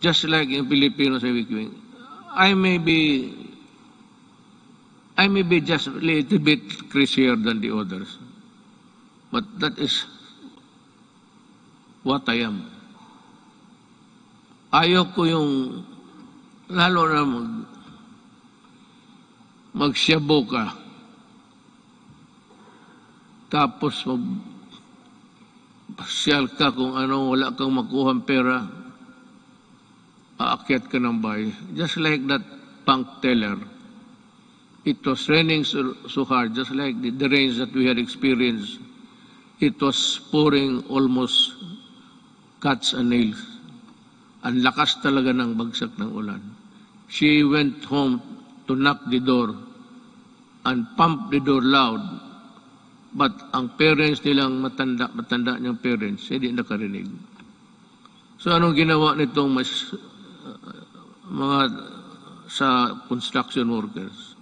Just like in Filipino sabi ko, I may be just a little bit crazier than the others. But that is what I am. Ayaw ko yung, lalo na magsyabo ka, tapos magpasyal ka kung ano, wala kang makuhang pera, aakyat ka ng bahay. Just like that bank teller. It was raining so hard, just like the rains that we had experienced. It was pouring almost cuts and nails. Ang lakas talaga ng bagsak ng ulan. She went home to knock the door and pump the door loud. But ang parents nilang matanda niyang parents, hindi nakarinig. So anong ginawa nitong mga sa construction workers?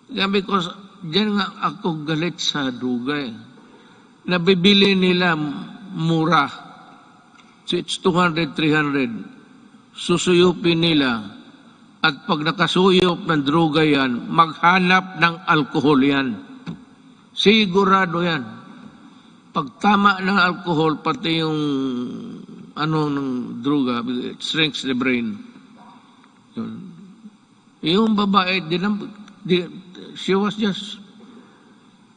Because diyan nga ako galit sa dugay. Nabibili nila mura. So it's 200, 300. Susuyupin nila. At pag nakasuyop ng droga yan, maghanap ng alkohol yan. Sigurado yan. Pag tama ng alkohol, pati yung ng droga, it shrinks the brain. Yung babae, she was just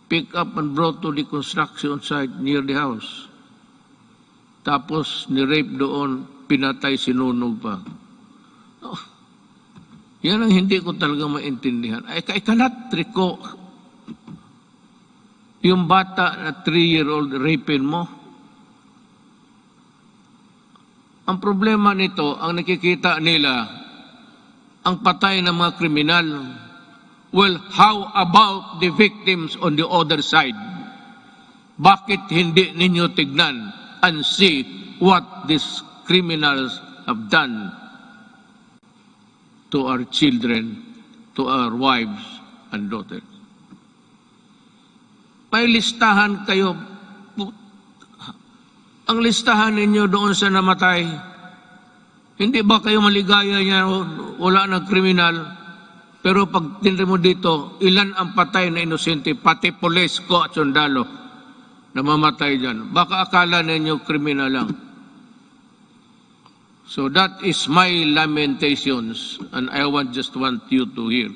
picked up and brought to the construction site near the house. Tapos, ni-rape doon, pinatay, sinunog pa. Oh, yan ang hindi ko talaga maintindihan. I cannot recall yung bata na 3-year-old rapin mo. Ang problema nito, ang nakikita nila, ang patay ng mga kriminal. Well, how about the victims on the other side? Bakit hindi ninyo tignan and see what these criminals have done to our children, to our wives and daughters? May listahan kayo. Ang listahan ninyo doon sa namatay, hindi ba kayo maligaya niya, wala ng kriminal? Pero pag tinrin mo dito, ilan ang patay na inosente, pati pulesko at sundalo na mamatay dyan. Baka akala ninyo kriminal lang. So that is my lamentations, and I just want you to hear.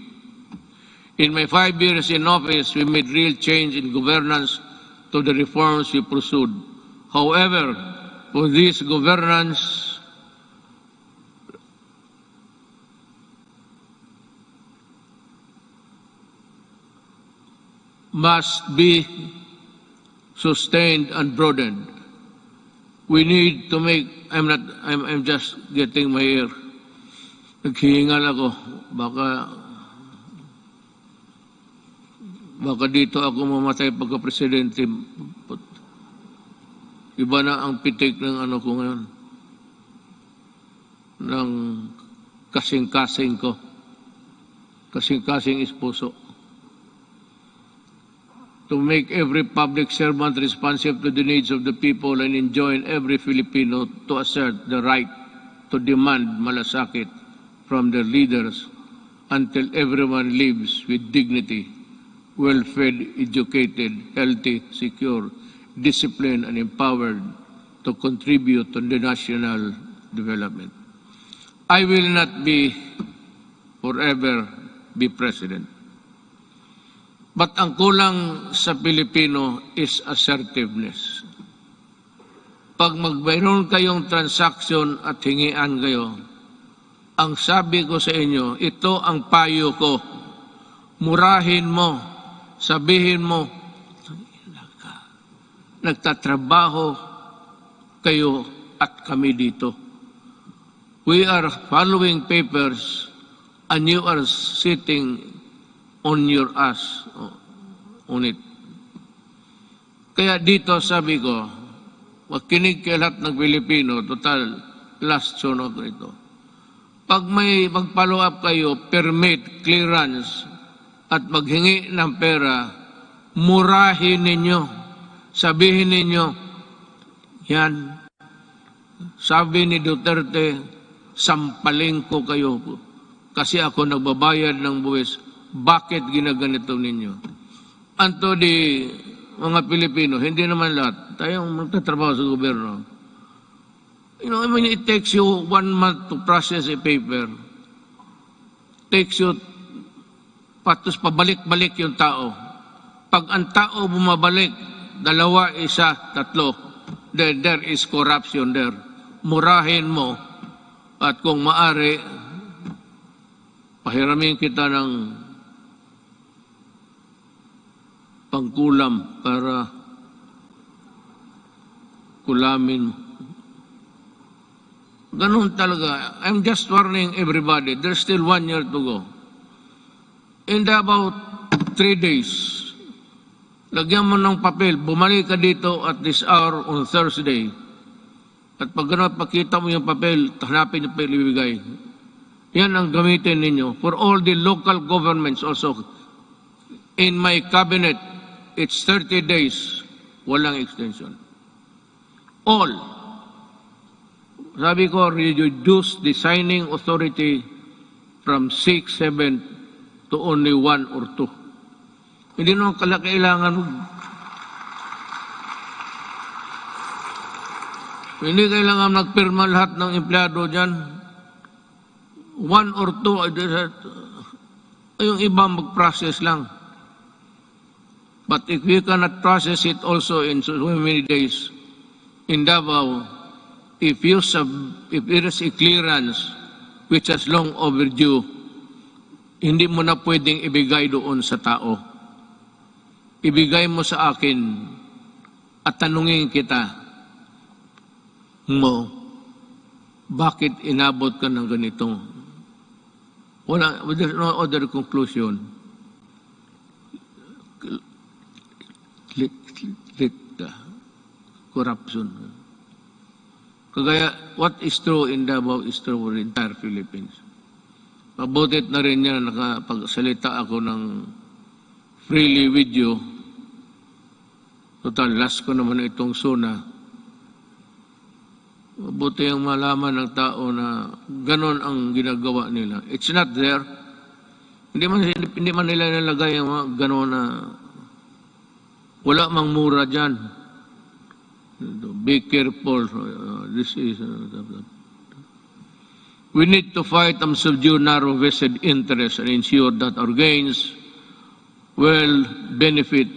In my 5 years in office, we made real change in governance to the reforms we pursued. However, for this governance, must be sustained and broadened. We need to make, I'm just getting my ear. Naghihingal ako. Baka dito ako mamatay pagka-presidente. Iba na ang pitik ng ano ko ngayon. Ng kasing-kasing ko. Kasing-kasing is puso. To make every public servant responsive to the needs of the people and enjoin every Filipino to assert the right to demand malasakit from their leaders until everyone lives with dignity, well-fed, educated, healthy, secure, disciplined, and empowered to contribute to the national development. I will not be forever be president. But ang kulang sa Pilipino is assertiveness. Pag magbayron kayong transaction at hingian kayo, ang sabi ko sa inyo, ito ang payo ko. Murahin mo, sabihin mo, nagtatrabaho kayo at kami dito. We are following papers and you are sitting on your ass, on it. Kaya dito sabi ko, makinig kayo lahat ng Pilipino, total, last SONA ko ito. Pag may mag-follow up kayo, permit, clearance, at maghingi ng pera, murahin ninyo, sabihin ninyo, yan, sabi ni Duterte, sampaling ko kayo kasi ako nagbabayad ng buwis. Bakit ginaganito ninyo? Anto di mga Pilipino, hindi naman lahat. Tayong magtatrabaho sa gobyerno. You know, I mean, it takes you 1 month to process a paper. Takes you, patos pabalik-balik yung tao. Pag ang tao bumabalik, 2, 1, 3, then there is corruption there. Murahin mo at kung maari, pahiramin kita ng pangkulam para kulamin. Ganun talaga. I'm just warning everybody. There's still 1 year to go. In about 3 days, lagyan mo ng papel, bumalik ka dito at this hour on Thursday. At pag gano'n, pakita mo yung papel, hanapin yung papel ibigay. Yan ang gamitin ninyo. For all the local governments also, in my cabinet, it's 30 days, walang extension. All. Sabi ko, reduce the signing authority from 6, 7 to only 1 or 2. Hindi naman kailangan hindi kailangan nagpirma lahat ng empleyado dyan. 1 or 2, yung iba mag-process lang. But if we cannot process it also in so many days, in Davao, if it is a clearance which is long overdue, hindi mo na pwedeng ibigay doon sa tao. Ibigay mo sa akin at tanungin kita mo, bakit inabot ka ng ganito? There's no other conclusion. Corruption. Kagaya, what is true in Davao is true for the entire Philippines. Mabutit na rin yan, nakapagsalita ako ng freely with you. Total, last ko naman itong SONA. Mabuti ang malaman ng tao na ganon ang ginagawa nila. It's not there. Hindi man nila nilagay ang mga ganon na wala mang mura dyan. Be careful. We need to fight and subdue narrow vested interests and ensure that our gains will benefit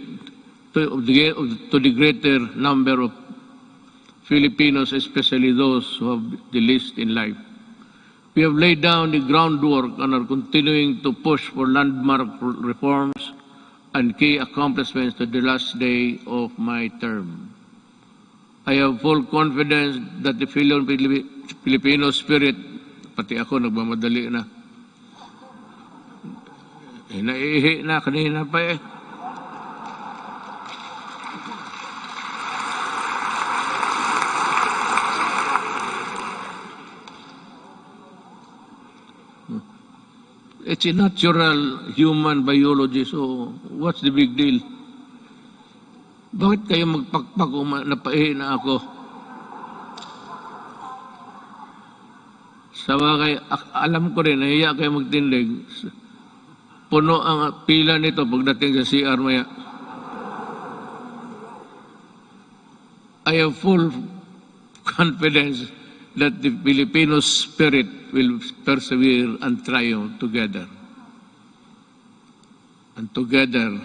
to the greater number of Filipinos, especially those who have the least in life. We have laid down the groundwork and are continuing to push for landmark reforms and key accomplishments to the last day of my term. I have full confidence that the Filipino spirit, pati ako nagmamadali na, naiihi na kanina pa eh. It's a natural human biology, so what's the big deal? Bakit kayo magpakpak kung napaihi na ako? Sa bagay, alam ko rin, nahiya kayo magtindig. Puno ang pila nito pagdating sa CR maya. I have full confidence that the Filipino spirit will persevere and triumph together. And together,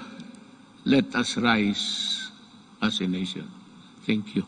let us rise as a nation. Thank you.